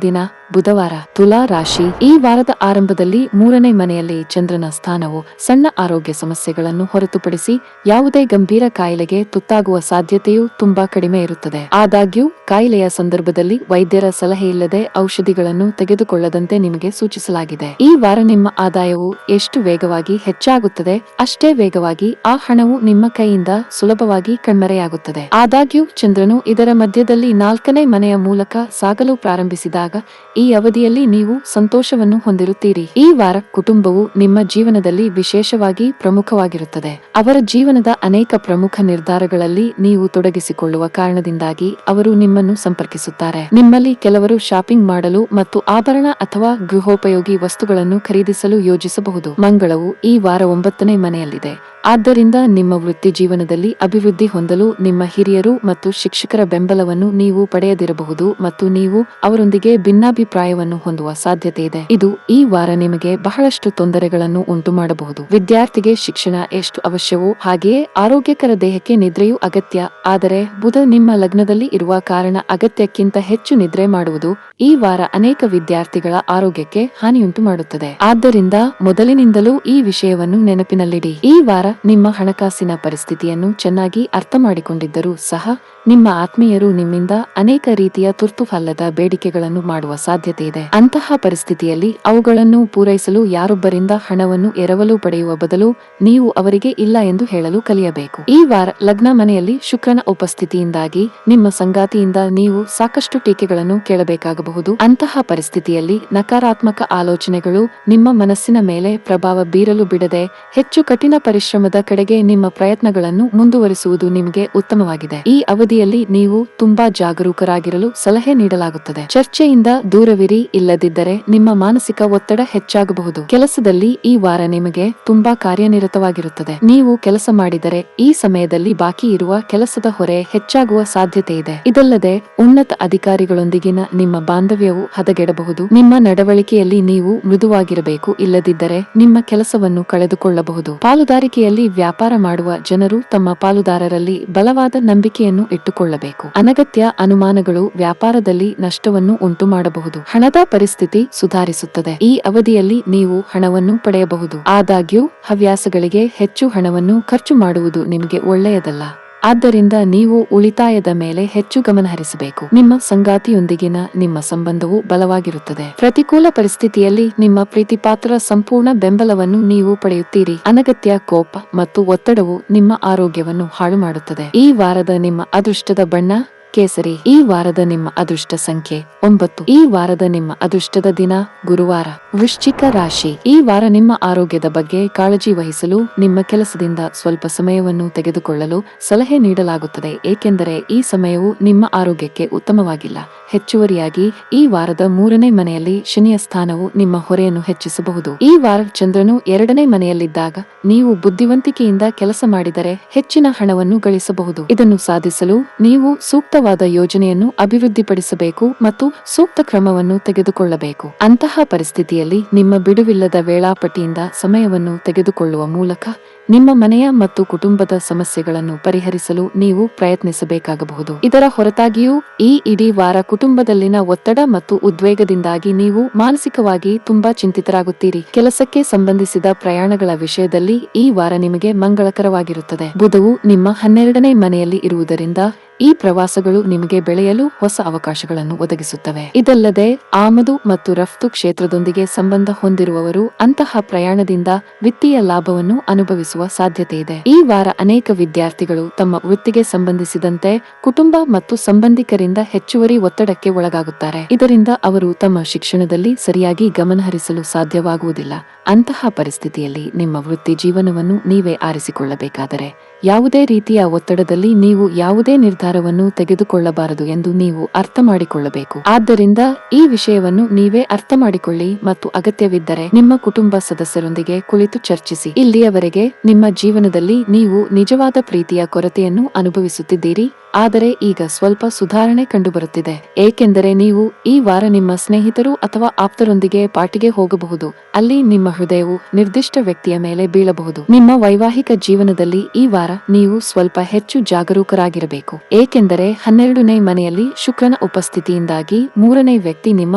ದಿನ ಬುಧವಾರ. ತುಲಾ ರಾಶಿ. ಈ ವಾರದ ಆರಂಭದಲ್ಲಿ 3ನೇ ಮನೆಯಲ್ಲಿ ಚಂದ್ರನ ಸ್ಥಾನವು ಸಣ್ಣ ಆರೋಗ್ಯ ಸಮಸ್ಯೆಗಳನ್ನು ಹೊರತುಪಡಿಸಿ ಯಾವುದೇ ಗಂಭೀರ ಕಾಯಿಲೆಗೆ ತುತ್ತಾಗುವ ಸಾಧ್ಯತೆಯು ತುಂಬಾ ಕಡಿಮೆ ಇರುತ್ತದೆ. ಆದಾಗ್ಯೂ ಕಾಯಿಲೆಯ ಸಂದರ್ಭದಲ್ಲಿ ವೈದ್ಯರ ಸಲಹೆ ಇಲ್ಲದೆ ಔಷಧಿಗಳನ್ನು ತೆಗೆದುಕೊಳ್ಳದಂತೆ ನಿಮಗೆ ಸೂಚಿಸಲಾಗಿದೆ. ಈ ವಾರ ನಿಮ್ಮ ಆದಾಯವು ಎಷ್ಟು ವೇಗವಾಗಿ ಹೆಚ್ಚಾಗುತ್ತದೆ ಅಷ್ಟೇ ವೇಗವಾಗಿ ಆ ಹಣವು ನಿಮ್ಮ ಕೈಯಿಂದ ಸುಲಭವಾಗಿ ಕಣ್ಮರೆಯಾಗುತ್ತದೆ. ಆದಾಗ್ಯೂ ಚಂದ್ರನು ಇದರ ಮಧ್ಯದಲ್ಲಿ 4ನೇ ಮನೆಯ ಮೂಲಕ ಸಾಗಲು ಪ್ರಾರಂಭಿಸಿದಾಗ ಈ ಅವಧಿಯಲ್ಲಿ ನೀವು ಸಂತೋಷವನ್ನು ಹೊಂದಿರುತ್ತೀರಿ. ಈ ವಾರ ಕುಟುಂಬವು ನಿಮ್ಮ ಜೀವನದಲ್ಲಿ ವಿಶೇಷವಾಗಿ ಪ್ರಮುಖವಾಗಿರುತ್ತದೆ. ಅವರ ಜೀವನದ ಅನೇಕ ಪ್ರಮುಖ ನಿರ್ಧಾರಗಳಲ್ಲಿ ನೀವು ತೊಡಗಿಸಿಕೊಳ್ಳುತ್ತೀರಿ. ಅರ್ಥಮಾಡಿಕೊಳ್ಳುವ ಕಾರಣದಿಂದಾಗಿ ಅವರು ನಿಮ್ಮನ್ನು ಸಂಪರ್ಕಿಸುತ್ತಾರೆ. ನಿಮ್ಮಲ್ಲಿ ಕೆಲವರು ಶಾಪಿಂಗ್ ಮಾಡಲು ಮತ್ತು ಆಭರಣ ಅಥವಾ ಗೃಹೋಪಯೋಗಿ ವಸ್ತುಗಳನ್ನು ಖರೀದಿಸಲು ಯೋಜಿಸಬಹುದು. ಮಂಗಳವು ಈ ವಾರ 9ನೇ ಮನೆಯಲ್ಲಿದೆ. ಆದ್ದರಿಂದ ನಿಮ್ಮ ವೃತ್ತಿ ಜೀವನದಲ್ಲಿ ಅಭಿವೃದ್ಧಿ ಹೊಂದಲು ನಿಮ್ಮ ಹಿರಿಯರು ಮತ್ತು ಶಿಕ್ಷಕರ ಬೆಂಬಲವನ್ನು ನೀವು ಪಡೆಯದಿರಬಹುದು ಮತ್ತು ನೀವು ಅವರೊಂದಿಗೆ ಭಿನ್ನಾಭಿಪ್ರಾಯವನ್ನು ಹೊಂದುವ ಸಾಧ್ಯತೆ ಇದೆ. ಇದು ಈ ವಾರ ನಿಮಗೆ ಬಹಳಷ್ಟು ತೊಂದರೆಗಳನ್ನು ಉಂಟುಮಾಡಬಹುದು. ವಿದ್ಯಾರ್ಥಿಗೆ ಶಿಕ್ಷಣ ಎಷ್ಟು ಅವಶ್ಯವೋ ಹಾಗೆಯೇ ಆರೋಗ್ಯಕರ ದೇಹಕ್ಕೆ ನಿದ್ರೆಯೂ ಅಗತ್ಯ. ಆದರೆ ಬುಧ ನಿಮ್ಮ ಲಗ್ನದಲ್ಲಿ ಇರುವ ಕಾರಣ ಅಗತ್ಯಕ್ಕಿಂತ ಹೆಚ್ಚು ನಿದ್ರೆ ಮಾಡುವುದು ಈ ವಾರ ಅನೇಕ ವಿದ್ಯಾರ್ಥಿಗಳ ಆರೋಗ್ಯಕ್ಕೆ ಹಾನಿಯುಂಟು ಮಾಡುತ್ತದೆ. ಆದ್ದರಿಂದ ಮೊದಲಿನಿಂದಲೂ ಈ ವಿಷಯವನ್ನು ನೆನಪಿನಲ್ಲಿಡಿ. ಈ ವಾರ ನಿಮ್ಮ ಹಣಕಾಸಿನ ಪರಿಸ್ಥಿತಿಯನ್ನು ಚೆನ್ನಾಗಿ ಅರ್ಥ ಮಾಡಿಕೊಂಡಿದ್ದರೂ ಸಹ ನಿಮ್ಮ ಆತ್ಮೀಯರು ನಿಮ್ಮಿಂದ ಅನೇಕ ರೀತಿಯ ತುರ್ತುಫಲ್ಲದ ಬೇಡಿಕೆಗಳನ್ನು ಮಾಡುವ ಸಾಧ್ಯತೆ ಇದೆ. ಅಂತಹ ಪರಿಸ್ಥಿತಿಯಲ್ಲಿ ಅವುಗಳನ್ನು ಪೂರೈಸಲು ಯಾರೊಬ್ಬರಿಂದ ಹಣವನ್ನು ಎರವಲು ಪಡೆಯುವ ಬದಲು ನೀವು ಅವರಿಗೆ ಇಲ್ಲ ಎಂದು ಹೇಳಲು ಕಲಿಯಬೇಕು. ಈ ವಾರ ಲಗ್ನ ಮನೆಯಲ್ಲಿ ಶುಕ್ರನ ಉಪಸ್ಥಿತಿಯಿಂದಾಗಿ ನಿಮ್ಮ ಸಂಗಾತಿಯಿಂದ ನೀವು ಸಾಕಷ್ಟು ಟೀಕೆಗಳನ್ನು ಕೇಳಬೇಕಾಗಬಹುದು. ಅಂತಹ ಪರಿಸ್ಥಿತಿಯಲ್ಲಿ ನಕಾರಾತ್ಮಕ ಆಲೋಚನೆಗಳು ನಿಮ್ಮ ಮನಸ್ಸಿನ ಮೇಲೆ ಪ್ರಭಾವ ಬೀರಲು ಬಿಡದೆ ಹೆಚ್ಚು ಕಠಿಣ ಪರಿಶ್ರಮದ ಕಡೆಗೆ ನಿಮ್ಮ ಪ್ರಯತ್ನಗಳನ್ನು ಮುಂದುವರಿಸುವುದು ನಿಮಗೆ ಉತ್ತಮವಾಗಿದೆ. ಈ ಅವಧಿಯಲ್ಲಿ ನೀವು ತುಂಬಾ ಜಾಗರೂಕರಾಗಿರಲು ಸಲಹೆ ನೀಡಲಾಗುತ್ತದೆ. ಚರ್ಚೆಯಿಂದ ದೂರವಿರಿ, ಇಲ್ಲದಿದ್ದರೆ ನಿಮ್ಮ ಮಾನಸಿಕ ಒತ್ತಡ ಹೆಚ್ಚಾಗಬಹುದು. ಕೆಲಸದಲ್ಲಿ ಈ ವಾರ ನಿಮಗೆ ತುಂಬಾ ಕಾರ್ಯನಿರತವಾಗಿರುತ್ತದೆ. ನೀವು ಕೆಲಸ ಮಾಡಿದರೆ ಈ ಸಮಯದಲ್ಲಿ ಬಾಕಿ ಇರುವ ಕೆಲಸದ ಹೊರೆ ಹೆಚ್ಚಾಗುವ ಸಾಧ್ಯತೆ ಇದೆ. ಇದಲ್ಲದೆ ಉನ್ನತ ಅಧಿಕಾರಿಗಳೊಂದಿಗಿನ ನಿಮ್ಮ ಬಾಂಧವ್ಯವು ಹದಗೆಡಬಹುದು. ನಿಮ್ಮ ನಡವಳಿಕೆಯಲ್ಲಿ ನೀವು ಮೃದುವಾಗಿರಬೇಕು, ಇಲ್ಲದಿದ್ದರೆ ನಿಮ್ಮ ಕೆಲಸವನ್ನು ಕಳೆದುಕೊಳ್ಳಬಹುದು. ಪಾಲುದಾರಿಕೆಯಲ್ಲಿ ವ್ಯಾಪಾರ ಮಾಡುವ ಜನರು ತಮ್ಮ ಪಾಲುದಾರರಲ್ಲಿ ಬಲವಾದ ನಂಬಿಕೆಯನ್ನು ಇಟ್ಟುಕೊಳ್ಳಬೇಕು. ಅನಗತ್ಯ ಅನುಮಾನಗಳು ವ್ಯಾಪಾರದಲ್ಲಿ ನಷ್ಟವನ್ನು ಉಂಟು ಮಾಡಬಹುದು. ಹಣದ ಪರಿಸ್ಥಿತಿ ಸುಧಾರಿಸುತ್ತದೆ. ಈ ಅವಧಿಯಲ್ಲಿ ನೀವು ಹಣವನ್ನು ಪಡೆಯಬಹುದು. ಆದಾಗ್ಯೂ ಹವ್ಯಾಸಗಳಿಗೆ ಹೆಚ್ಚು ಹಣವನ್ನು ಖರ್ಚು ಮಾಡುವುದು ನಿಮಗೆ ಒಳ್ಳೆಯದಲ್ಲ. ಆದ್ದರಿಂದ ನೀವು ಉಳಿತಾಯದ ಮೇಲೆ ಹೆಚ್ಚು ಗಮನ ಹರಿಸಬೇಕು. ನಿಮ್ಮ ಸಂಗಾತಿಯೊಂದಿಗಿನ ನಿಮ್ಮ ಸಂಬಂಧವು ಬಲವಾಗಿರುತ್ತದೆ. ಪ್ರತಿಕೂಲ ಪರಿಸ್ಥಿತಿಯಲ್ಲಿ ನಿಮ್ಮ ಪ್ರೀತಿಪಾತ್ರರ ಸಂಪೂರ್ಣ ಬೆಂಬಲವನ್ನು ನೀವು ಪಡೆಯುತ್ತೀರಿ. ಅನಗತ್ಯ ಕೋಪ ಮತ್ತು ಒತ್ತಡವು ನಿಮ್ಮ ಆರೋಗ್ಯವನ್ನು ಹಾಳು ಮಾಡುತ್ತದೆ. ಈ ವಾರದ ನಿಮ್ಮ ಅದೃಷ್ಟದ ಬಣ್ಣ ಕೇಸರಿ. ಈ ವಾರದ ನಿಮ್ಮ ಅದೃಷ್ಟ ಸಂಖ್ಯೆ 9. ಈ ವಾರದ ನಿಮ್ಮ ಅದೃಷ್ಟದ ದಿನ ಗುರುವಾರ. ವೃಶ್ಚಿಕ ರಾಶಿ. ಈ ವಾರ ನಿಮ್ಮ ಆರೋಗ್ಯದ ಬಗ್ಗೆ ಕಾಳಜಿ ವಹಿಸಲು ನಿಮ್ಮ ಕೆಲಸದಿಂದ ಸ್ವಲ್ಪ ಸಮಯವನ್ನು ತೆಗೆದುಕೊಳ್ಳಲು ಸಲಹೆ ನೀಡಲಾಗುತ್ತದೆ, ಏಕೆಂದರೆ ಈ ಸಮಯವು ನಿಮ್ಮ ಆರೋಗ್ಯಕ್ಕೆ ಉತ್ತಮವಾಗಿಲ್ಲ. ಹೆಚ್ಚುವರಿಯಾಗಿ ಈ ವಾರದ 3ನೇ ಮನೆಯಲ್ಲಿ ಶನಿಯ ಸ್ಥಾನವು ನಿಮ್ಮ ಹೊರೆಯನ್ನು ಹೆಚ್ಚಿಸಬಹುದು. ಈ ವಾರ ಚಂದ್ರನು 2ನೇ ಮನೆಯಲ್ಲಿದ್ದಾಗ ನೀವು ಬುದ್ಧಿವಂತಿಕೆಯಿಂದ ಕೆಲಸ ಮಾಡಿದರೆ ಹೆಚ್ಚಿನ ಹಣವನ್ನು ಗಳಿಸಬಹುದು. ಇದನ್ನು ಸಾಧಿಸಲು ನೀವು ಸೂಕ್ತವಾದ ಯೋಜನೆಯನ್ನು ಅಭಿವೃದ್ಧಿಪಡಿಸಬೇಕು ಮತ್ತು ಸೂಕ್ತ ಕ್ರಮವನ್ನು ತೆಗೆದುಕೊಳ್ಳಬೇಕು. ಅಂತಹ ಪರಿಸ್ಥಿತಿಯಲ್ಲಿ ನಿಮ್ಮ ಬಿಡುವಿಲ್ಲದ ವೇಳಾಪಟ್ಟಿಯಿಂದ ಸಮಯವನ್ನು ತೆಗೆದುಕೊಳ್ಳುವ ಮೂಲಕ ನಿಮ್ಮ ಮನೆಯ ಮತ್ತು ಕುಟುಂಬದ ಸಮಸ್ಯೆಗಳನ್ನು ಪರಿಹರಿಸಲು ನೀವು ಪ್ರಯತ್ನಿಸಬೇಕಾಗಬಹುದು. ಇದರ ಹೊರತಾಗಿಯೂ ಈ ಇಡೀ ವಾರ ಕುಟುಂಬದಲ್ಲಿನ ಒತ್ತಡ ಮತ್ತು ಉದ್ವೇಗದಿಂದಾಗಿ ನೀವು ಮಾನಸಿಕವಾಗಿ ತುಂಬಾ ಚಿಂತಿತರಾಗುತ್ತೀರಿ. ಕೆಲಸಕ್ಕೆ ಸಂಬಂಧಿಸಿದ ಪ್ರಯಾಣಗಳ ವಿಷಯದಲ್ಲಿ ಈ ವಾರ ನಿಮಗೆ ಮಂಗಳಕರವಾಗಿರುತ್ತದೆ. ಬುಧವು ನಿಮ್ಮ 12ನೇ ಮನೆಯಲ್ಲಿ ಇರುವುದರಿಂದ ಈ ಪ್ರವಾಸಗಳು ನಿಮಗೆ ಬೆಳೆಯಲು ಹೊಸ ಅವಕಾಶಗಳನ್ನು ಒದಗಿಸುತ್ತವೆ. ಇದಲ್ಲದೆ ಆಮದು ಮತ್ತು ರಫ್ತು ಕ್ಷೇತ್ರದೊಂದಿಗೆ ಸಂಬಂಧ ಹೊಂದಿರುವವರು ಅಂತಹ ಪ್ರಯಾಣದಿಂದ ವಿತ್ತೀಯ ಲಾಭವನ್ನು ಅನುಭವಿಸುವ ಸಾಧ್ಯತೆ ಇದೆ. ಈ ವಾರ ಅನೇಕ ವಿದ್ಯಾರ್ಥಿಗಳು ತಮ್ಮ ವೃತ್ತಿಗೆ ಸಂಬಂಧಿಸಿದಂತೆ ಕುಟುಂಬ ಮತ್ತು ಸಂಬಂಧಿಕರಿಂದ ಹೆಚ್ಚುವರಿ ಒತ್ತಡಕ್ಕೆ ಒಳಗಾಗುತ್ತಾರೆ. ಇದರಿಂದ ಅವರು ತಮ್ಮ ಶಿಕ್ಷಣದಲ್ಲಿ ಸರಿಯಾಗಿ ಗಮನಹರಿಸಲು ಸಾಧ್ಯವಾಗುವುದಿಲ್ಲ. ಅಂತಹ ಪರಿಸ್ಥಿತಿಯಲ್ಲಿ ನಿಮ್ಮ ವೃತ್ತಿ ಜೀವನವನ್ನು ನೀವೇ ಆರಿಸಿಕೊಳ್ಳಬೇಕಾದರೆ ಯಾವುದೇ ರೀತಿಯ ಒತ್ತಡದಲ್ಲಿ ನೀವು ಯಾವುದೇ ನಿರ್ಧಾರವನ್ನು ತೆಗೆದುಕೊಳ್ಳಬಾರದು ಎಂದು ನೀವು ಅರ್ಥ ಮಾಡಿಕೊಳ್ಳಬೇಕು. ಆದ್ದರಿಂದ ಈ ವಿಷಯವನ್ನು ನೀವೇ ಅರ್ಥ ಮಾಡಿಕೊಳ್ಳಿ ಮತ್ತು ಅಗತ್ಯವಿದ್ದರೆ ನಿಮ್ಮ ಕುಟುಂಬ ಸದಸ್ಯರೊಂದಿಗೆ ಕುಳಿತು ಚರ್ಚಿಸಿ. ಇಲ್ಲಿಯವರೆಗೆ ನಿಮ್ಮ ಜೀವನದಲ್ಲಿ ನೀವು ನಿಜವಾದ ಪ್ರೀತಿಯ ಕೊರತೆಯನ್ನು ಅನುಭವಿಸುತ್ತಿದ್ದೀರಿ, ಆದರೆ ಈಗ ಸ್ವಲ್ಪ ಸುಧಾರಣೆ ಕಂಡುಬರುತ್ತಿದೆ, ಏಕೆಂದರೆ ನೀವು ಈ ವಾರ ನಿಮ್ಮ ಸ್ನೇಹಿತರು ಅಥವಾ ಆಪ್ತರೊಂದಿಗೆ ಪಾರ್ಟಿಗೆ ಹೋಗಬಹುದು. ಅಲ್ಲಿ ನಿಮ್ಮ ಹೃದಯವು ನಿರ್ದಿಷ್ಟ ವ್ಯಕ್ತಿಯ ಮೇಲೆ ಬೀಳಬಹುದು. ನಿಮ್ಮ ವೈವಾಹಿಕ ಜೀವನದಲ್ಲಿ ಈ ವಾರ ನೀವು ಸ್ವಲ್ಪ ಹೆಚ್ಚು ಜಾಗರೂಕರಾಗಿರಬೇಕು, ಏಕೆಂದರೆ 12ನೇ ಮನೆಯಲ್ಲಿ ಶುಕ್ರನ ಉಪಸ್ಥಿತಿಯಿಂದಾಗಿ 3ನೇ ವ್ಯಕ್ತಿ ನಿಮ್ಮ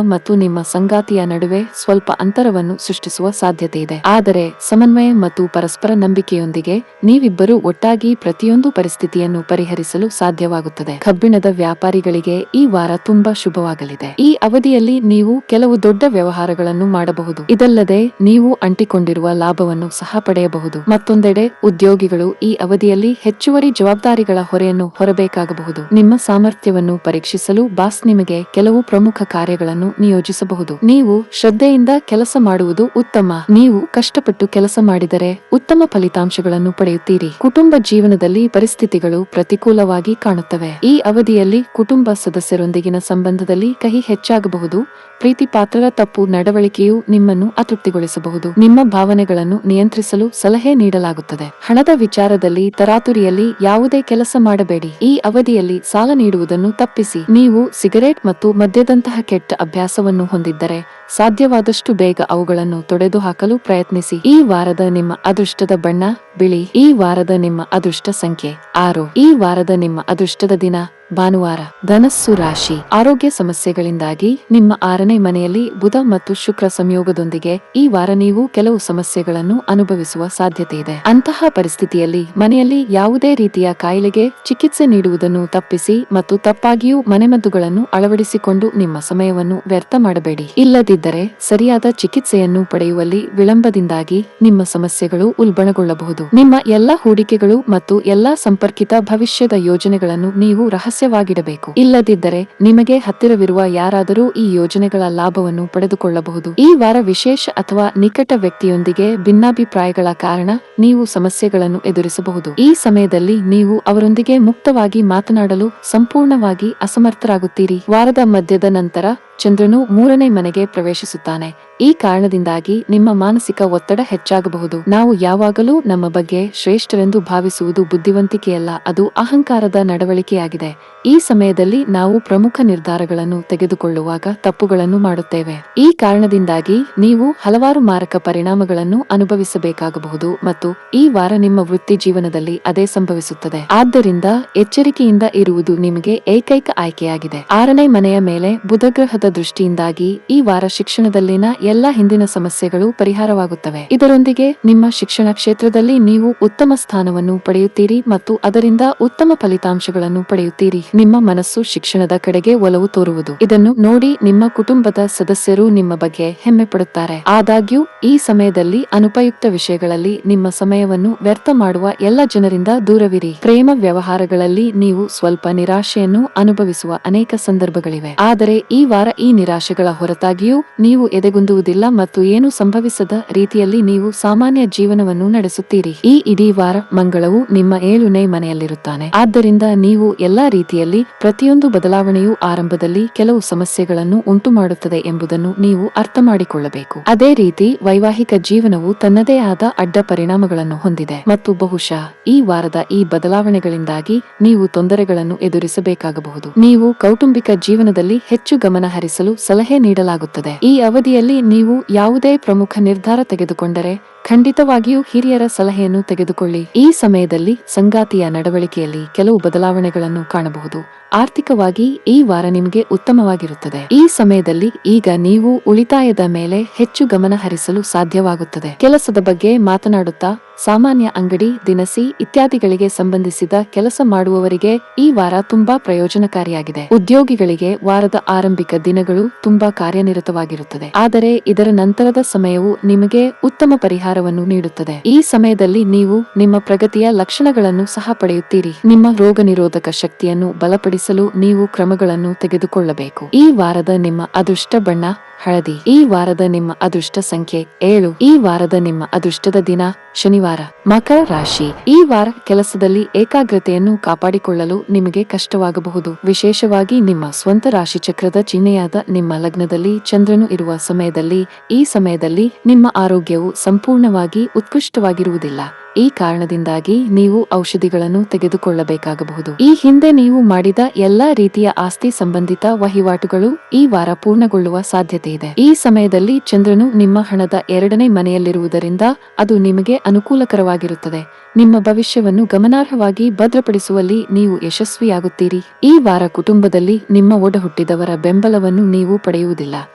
ಮತ್ತು ನಿಮ್ಮ ಸಂಗಾತಿಯ ನಡುವೆ ಸ್ವಲ್ಪ ಅಂತರವನ್ನು ಸೃಷ್ಟಿಸುವ ಸಾಧ್ಯತೆ ಇದೆ. ಆದರೆ ಸಮನ್ವಯ ಮತ್ತು ಪರಸ್ಪರ ನಂಬಿಕೆಯೊಂದಿಗೆ ನೀವಿಬ್ಬರು ಒಟ್ಟಾಗಿ ಪ್ರತಿಯೊಂದು ಪರಿಸ್ಥಿತಿಯನ್ನು ಪರಿಹರಿಸಲು ಸಾಧ್ಯವಾಗುತ್ತದೆ. ಕಬ್ಬಿಣದ ವ್ಯಾಪಾರಿಗಳಿಗೆ ಈ ವಾರ ತುಂಬಾ ಶುಭವಾಗಲಿದೆ. ಈ ಅವಧಿಯಲ್ಲಿ ನೀವು ಕೆಲವು ದೊಡ್ಡ ವ್ಯವಹಾರಗಳನ್ನು ಮಾಡಬಹುದು. ಇದಲ್ಲದೆ ನೀವು ಅಂಟಿಕೊಂಡಿರುವ ಲಾಭವನ್ನು ಸಹ ಪಡೆಯಬಹುದು. ಮತ್ತೊಂದೆಡೆ ಉದ್ಯೋಗಿಗಳು ಈ ಅವಧಿ ಅವಧಿಯಲ್ಲಿ ಹೆಚ್ಚುವರಿ ಜವಾಬ್ದಾರಿಗಳ ಹೊರೆಯನ್ನು ಹೊರಬೇಕಾಗಬಹುದು. ನಿಮ್ಮ ಸಾಮರ್ಥ್ಯವನ್ನು ಪರೀಕ್ಷಿಸಲು ಬಾಸ್ ನಿಮಗೆ ಕೆಲವು ಪ್ರಮುಖ ಕಾರ್ಯಗಳನ್ನು ನಿಯೋಜಿಸಬಹುದು. ನೀವು ಶ್ರದ್ಧೆಯಿಂದ ಕೆಲಸ ಮಾಡುವುದು ಉತ್ತಮ. ನೀವು ಕಷ್ಟಪಟ್ಟು ಕೆಲಸ ಮಾಡಿದರೆ ಉತ್ತಮ ಫಲಿತಾಂಶಗಳನ್ನು ಪಡೆಯುತ್ತೀರಿ. ಕುಟುಂಬ ಜೀವನದಲ್ಲಿ ಪರಿಸ್ಥಿತಿಗಳು ಪ್ರತಿಕೂಲವಾಗಿ ಕಾಣುತ್ತವೆ. ಈ ಅವಧಿಯಲ್ಲಿ ಕುಟುಂಬ ಸದಸ್ಯರೊಂದಿಗಿನ ಸಂಬಂಧದಲ್ಲಿ ಕಹಿ ಹೆಚ್ಚಾಗಬಹುದು. ಪ್ರೀತಿ ಪಾತ್ರರ ತಪ್ಪು ನಡವಳಿಕೆಯು ನಿಮ್ಮನ್ನು ಅತೃಪ್ತಿಗೊಳಿಸಬಹುದು. ನಿಮ್ಮ ಭಾವನೆಗಳನ್ನು ನಿಯಂತ್ರಿಸಲು ಸಲಹೆ ನೀಡಲಾಗುತ್ತದೆ. ಹಣದ ವಿಚಾರದಲ್ಲಿ ತರಾತುರಿಯಲ್ಲಿ ಯಾವುದೇ ಕೆಲಸ ಮಾಡಬೇಡಿ. ಈ ಅವಧಿಯಲ್ಲಿ ಸಾಲ ನೀಡುವುದನ್ನು ತಪ್ಪಿಸಿ. ನೀವು ಸಿಗರೇಟ್ ಮತ್ತು ಮದ್ಯದಂತಹ ಕೆಟ್ಟ ಅಭ್ಯಾಸವನ್ನು ಹೊಂದಿದ್ದರೆ ಸಾಧ್ಯವಾದಷ್ಟು ಬೇಗ ಅವುಗಳನ್ನು ತೊಡೆದುಹಾಕಲು ಪ್ರಯತ್ನಿಸಿ. ಈ ವಾರದ ನಿಮ್ಮ ಅದೃಷ್ಟದ ಬಣ್ಣ ಬಿಳಿ. ಈ ವಾರದ ನಿಮ್ಮ ಅದೃಷ್ಟ ಸಂಖ್ಯೆ 6. ಈ ವಾರದ ನಿಮ್ಮ ಅದೃಷ್ಟದ ದಿನ ಭಾನುವಾರ. ಧನಸ್ಸು ರಾಶಿ. ಆರೋಗ್ಯ ಸಮಸ್ಯೆಗಳಿಂದಾಗಿ ನಿಮ್ಮ 6ನೇ ಮನೆಯಲ್ಲಿ ಬುಧ ಮತ್ತು ಶುಕ್ರ ಸಂಯೋಗದೊಂದಿಗೆ ಈ ವಾರ ನೀವು ಕೆಲವು ಸಮಸ್ಯೆಗಳನ್ನು ಅನುಭವಿಸುವ ಸಾಧ್ಯತೆ ಇದೆ. ಅಂತಹ ಪರಿಸ್ಥಿತಿಯಲ್ಲಿ ಮನೆಯಲ್ಲಿ ಯಾವುದೇ ರೀತಿಯ ಕಾಯಿಲೆಗೆ ಚಿಕಿತ್ಸೆ ನೀಡುವುದನ್ನು ತಪ್ಪಿಸಿ ಮತ್ತು ತಪ್ಪಾಗಿಯೂ ಮನೆಮದ್ದುಗಳನ್ನು ಅಳವಡಿಸಿಕೊಂಡು ನಿಮ್ಮ ಸಮಯವನ್ನು ವ್ಯರ್ಥ ಮಾಡಬೇಡಿ. ಇಲ್ಲದಿದ್ದರೆ ಸರಿಯಾದ ಚಿಕಿತ್ಸೆಯನ್ನು ಪಡೆಯುವಲ್ಲಿ ವಿಳಂಬದಿಂದಾಗಿ ನಿಮ್ಮ ಸಮಸ್ಯೆಗಳು ಉಲ್ಬಣಗೊಳ್ಳಬಹುದು. ನಿಮ್ಮ ಎಲ್ಲ ಹೂಡಿಕೆಗಳು ಮತ್ತು ಎಲ್ಲಾ ಸಂಪರ್ಕಿತ ಭವಿಷ್ಯದ ಯೋಜನೆಗಳನ್ನು ನೀವು ರಹಸ್ಯವಾಗಿಡಬೇಕು. ಇಲ್ಲದಿದ್ದರೆ ನಿಮಗೆ ಹತ್ತಿರವಿರುವ ಯಾರಾದರೂ ಈ ಯೋಜನೆಗಳ ಲಾಭವನ್ನು ಪಡೆದುಕೊಳ್ಳಬಹುದು. ಈ ವಾರ ವಿಶೇಷ ಅಥವಾ ನಿಕಟ ವ್ಯಕ್ತಿಯೊಂದಿಗೆ ಭಿನ್ನಾಭಿಪ್ರಾಯಗಳ ಕಾರಣ ನೀವು ಸಮಸ್ಯೆಗಳನ್ನು ಎದುರಿಸಬಹುದು. ಈ ಸಮಯದಲ್ಲಿ ನೀವು ಅವರೊಂದಿಗೆ ಮುಕ್ತವಾಗಿ ಮಾತನಾಡಲು ಸಂಪೂರ್ಣವಾಗಿ ಅಸಮರ್ಥರಾಗುತ್ತೀರಿ. ವಾರದ ಮಧ್ಯದ ನಂತರ ಚಂದ್ರನು 3ನೇ ಮನೆಗೆ ಪ್ರವೇಶಿಸುತ್ತಾನೆ. ಈ ಕಾರಣದಿಂದಾಗಿ ನಿಮ್ಮ ಮಾನಸಿಕ ಒತ್ತಡ ಹೆಚ್ಚಾಗಬಹುದು. ನಾವು ಯಾವಾಗಲೂ ನಮ್ಮ ಬಗ್ಗೆ ಶ್ರೇಷ್ಠರೆಂದು ಭಾವಿಸುವುದು ಬುದ್ಧಿವಂತಿಕೆಯಲ್ಲ, ಅದು ಅಹಂಕಾರದ ನಡವಳಿಕೆಯಾಗಿದೆ. ಈ ಸಮಯದಲ್ಲಿ ನಾವು ಪ್ರಮುಖ ನಿರ್ಧಾರಗಳನ್ನು ತೆಗೆದುಕೊಳ್ಳುವಾಗ ತಪ್ಪುಗಳನ್ನು ಮಾಡುತ್ತೇವೆ. ಈ ಕಾರಣದಿಂದಾಗಿ ನೀವು ಹಲವಾರು ಮಾರಕ ಪರಿಣಾಮಗಳನ್ನು ಅನುಭವಿಸಬೇಕಾಗಬಹುದು ಮತ್ತು ಈ ವಾರ ನಿಮ್ಮ ವೃತ್ತಿ ಜೀವನದಲ್ಲಿ ಅದೇ ಸಂಭವಿಸುತ್ತದೆ. ಆದ್ದರಿಂದ ಎಚ್ಚರಿಕೆಯಿಂದ ಇರುವುದು ನಿಮಗೆ ಏಕೈಕ ಆಯ್ಕೆಯಾಗಿದೆ. 6ನೇ ಮನೆಯ ಮೇಲೆ ಬುಧಗ್ರಹದ ದೃಷ್ಟಿಯಿಂದಾಗಿ ಈ ವಾರ ಶಿಕ್ಷಣದಲ್ಲಿನ ಎಲ್ಲಾ ಹಿಂದಿನ ಸಮಸ್ಯೆಗಳು ಪರಿಹಾರವಾಗುತ್ತವೆ. ಇದರೊಂದಿಗೆ ನಿಮ್ಮ ಶಿಕ್ಷಣ ಕ್ಷೇತ್ರದಲ್ಲಿ ನೀವು ಉತ್ತಮ ಸ್ಥಾನವನ್ನು ಪಡೆಯುತ್ತೀರಿ ಮತ್ತು ಅದರಿಂದ ಉತ್ತಮ ಫಲಿತಾಂಶಗಳನ್ನು ಪಡೆಯುತ್ತೀರಿ. ನಿಮ್ಮ ಮನಸ್ಸು ಶಿಕ್ಷಣದ ಕಡೆಗೆ ಒಲವು ತೋರುವುದು. ಇದನ್ನು ನೋಡಿ ನಿಮ್ಮ ಕುಟುಂಬದ ಸದಸ್ಯರು ನಿಮ್ಮ ಬಗ್ಗೆ ಹೆಮ್ಮೆ ಪಡುತ್ತಾರೆ. ಆದಾಗ್ಯೂ ಈ ಸಮಯದಲ್ಲಿ ಅನುಪಯುಕ್ತ ವಿಷಯಗಳಲ್ಲಿ ನಿಮ್ಮ ಸಮಯವನ್ನು ವ್ಯರ್ಥ ಮಾಡುವ ಎಲ್ಲ ಜನರಿಂದ ದೂರವಿರಿ. ಪ್ರೇಮ ವ್ಯವಹಾರಗಳಲ್ಲಿ ನೀವು ಸ್ವಲ್ಪ ನಿರಾಶೆಯನ್ನು ಅನುಭವಿಸುವ ಅನೇಕ ಸಂದರ್ಭಗಳಿವೆ. ಆದರೆ ಈ ವಾರ ಈ ನಿರಾಶೆಗಳ ಹೊರತಾಗಿಯೂ ನೀವು ಎದೆಗುಂದುವುದಿಲ್ಲ ಮತ್ತು ಏನು ಸಂಭವಿಸದ ರೀತಿಯಲ್ಲಿ ನೀವು ಸಾಮಾನ್ಯ ಜೀವನವನ್ನು ನಡೆಸುತ್ತೀರಿ. ಈ ಇಡೀ ವಾರ ಮಂಗಳವು ನಿಮ್ಮ 7ನೇ ಮನೆಯಲ್ಲಿರುತ್ತಾನೆ. ಆದ್ದರಿಂದ ನೀವು ಎಲ್ಲಾ ರೀತಿಯಲ್ಲಿ ಪ್ರತಿಯೊಂದು ಬದಲಾವಣೆಯು ಆರಂಭದಲ್ಲಿ ಕೆಲವು ಸಮಸ್ಯೆಗಳನ್ನು ಉಂಟುಮಾಡುತ್ತದೆ ಎಂಬುದನ್ನು ನೀವು ಅರ್ಥ ಮಾಡಿಕೊಳ್ಳಬೇಕು. ಅದೇ ರೀತಿ ವೈವಾಹಿಕ ಜೀವನವು ತನ್ನದೇ ಆದ ಅಡ್ಡ ಪರಿಣಾಮಗಳನ್ನು ಹೊಂದಿದೆ ಮತ್ತು ಬಹುಶಃ ಈ ವಾರದ ಈ ಬದಲಾವಣೆಗಳಿಂದಾಗಿ ನೀವು ತೊಂದರೆಗಳನ್ನು ಎದುರಿಸಬೇಕಾಗಬಹುದು. ನೀವು ಕೌಟುಂಬಿಕ ಜೀವನದಲ್ಲಿ ಹೆಚ್ಚು ಗಮನ ಹರಿಸಲು ಸಲಹೆ ನೀಡಲಾಗುತ್ತದೆ. ಈ ಅವಧಿಯಲ್ಲಿ ನೀವು ಯಾವುದೇ ಪ್ರಮುಖ ನಿರ್ಧಾರ ತೆಗೆದುಕೊಂಡರೆ ಖಂಡಿತವಾಗಿಯೂ ಹಿರಿಯರ ಸಲಹೆಯನ್ನು ತೆಗೆದುಕೊಳ್ಳಿ. ಈ ಸಮಯದಲ್ಲಿ ಸಂಗಾತಿಯ ನಡವಳಿಕೆಯಲ್ಲಿ ಕೆಲವು ಬದಲಾವಣೆಗಳನ್ನು ಕಾಣಬಹುದು. ಆರ್ಥಿಕವಾಗಿ ಈ ವಾರ ನಿಮಗೆ ಉತ್ತಮವಾಗಿರುತ್ತದೆ. ಈ ಸಮಯದಲ್ಲಿ ಈಗ ನೀವು ಉಳಿತಾಯದ ಮೇಲೆ ಹೆಚ್ಚು ಗಮನ ಹರಿಸಲು ಸಾಧ್ಯವಾಗುತ್ತದೆ. ಕೆಲಸದ ಬಗ್ಗೆ ಮಾತನಾಡುತ್ತಾ ಸಾಮಾನ್ಯ ಅಂಗಡಿ, ದಿನಸಿ ಇತ್ಯಾದಿಗಳಿಗೆ ಸಂಬಂಧಿಸಿದ ಕೆಲಸ ಮಾಡುವವರಿಗೆ ಈ ವಾರ ತುಂಬಾ ಪ್ರಯೋಜನಕಾರಿಯಾಗಿದೆ. ಉದ್ಯೋಗಿಗಳಿಗೆ ವಾರದ ಆರಂಭಿಕ ದಿನಗಳು ತುಂಬಾ ಕಾರ್ಯನಿರತವಾಗಿರುತ್ತದೆ. ಆದರೆ ಇದರ ನಂತರದ ಸಮಯವು ನಿಮಗೆ ಉತ್ತಮ ಪರಿಹಾರವನ್ನು ನೀಡುತ್ತದೆ. ಈ ಸಮಯದಲ್ಲಿ ನೀವು ನಿಮ್ಮ ಪ್ರಗತಿಯ ಲಕ್ಷಣಗಳನ್ನು ಸಹ ಪಡೆಯುತ್ತೀರಿ. ನಿಮ್ಮ ರೋಗ ನಿರೋಧಕ ಶಕ್ತಿಯನ್ನು ಬಲಪಡಿಸಲು ನೀವು ಕ್ರಮಗಳನ್ನು ತೆಗೆದುಕೊಳ್ಳಬೇಕು. ಈ ವಾರದ ನಿಮ್ಮ ಅದೃಷ್ಟ ಬಣ್ಣ ಹಳದಿ. ಈ ವಾರದ ನಿಮ್ಮ ಅದೃಷ್ಟ ಸಂಖ್ಯೆ 7. ಈ ವಾರದ ನಿಮ್ಮ ಅದೃಷ್ಟದ ದಿನ ಶನಿವಾರ. ಮಕರ ರಾಶಿ. ಈ ವಾರ ಕೆಲಸದಲ್ಲಿ ಏಕಾಗ್ರತೆಯನ್ನು ಕಾಪಾಡಿಕೊಳ್ಳಲು ನಿಮಗೆ ಕಷ್ಟವಾಗಬಹುದು. ವಿಶೇಷವಾಗಿ ನಿಮ್ಮ ಸ್ವಂತ ರಾಶಿ ಚಕ್ರದ ಚಿಹ್ನೆಯಾದ ನಿಮ್ಮ ಲಗ್ನದಲ್ಲಿ ಚಂದ್ರನು ಇರುವ ಸಮಯದಲ್ಲಿ. ಈ ಸಮಯದಲ್ಲಿ ನಿಮ್ಮ ಆರೋಗ್ಯವು ಸಂಪೂರ್ಣವಾಗಿ ಉತ್ಕೃಷ್ಟವಾಗಿರುವುದಿಲ್ಲ. ಈ ಕಾರಣದಿಂದಾಗಿ ನೀವು ಔಷಧಿಗಳನ್ನು ತೆಗೆದುಕೊಳ್ಳಬೇಕಾಗಬಹುದು. ಈ ಹಿಂದೆ ನೀವು ಮಾಡಿದ ಎಲ್ಲಾ ರೀತಿಯ ಆಸ್ತಿ ಸಂಬಂಧಿತ ವಹಿವಾಟುಗಳು ಈ ವಾರ ಪೂರ್ಣಗೊಳ್ಳುವ ಸಾಧ್ಯತೆ ಇದೆ. ಈ ಸಮಯದಲ್ಲಿ ಚಂದ್ರನು ನಿಮ್ಮ ಹಣದ 2ನೇ ಮನೆಯಲ್ಲಿರುವುದರಿಂದ ಅದು ನಿಮಗೆ ಅನುಕೂಲಕರವಾಗಿರುತ್ತದೆ. ನಿಮ್ಮ ಭವಿಷ್ಯವನ್ನು ಗಮನಾರ್ಹವಾಗಿ ಭದ್ರಪಡಿಸುವಲ್ಲಿ ನೀವು ಯಶಸ್ವಿಯಾಗುತ್ತೀರಿ. ಈ ವಾರ ಕುಟುಂಬದಲ್ಲಿ ನಿಮ್ಮ ಒಡಹುಟ್ಟಿದವರ ಬೆಂಬಲವನ್ನು ನೀವು ಪಡೆಯುವುದಿಲ್ಲ.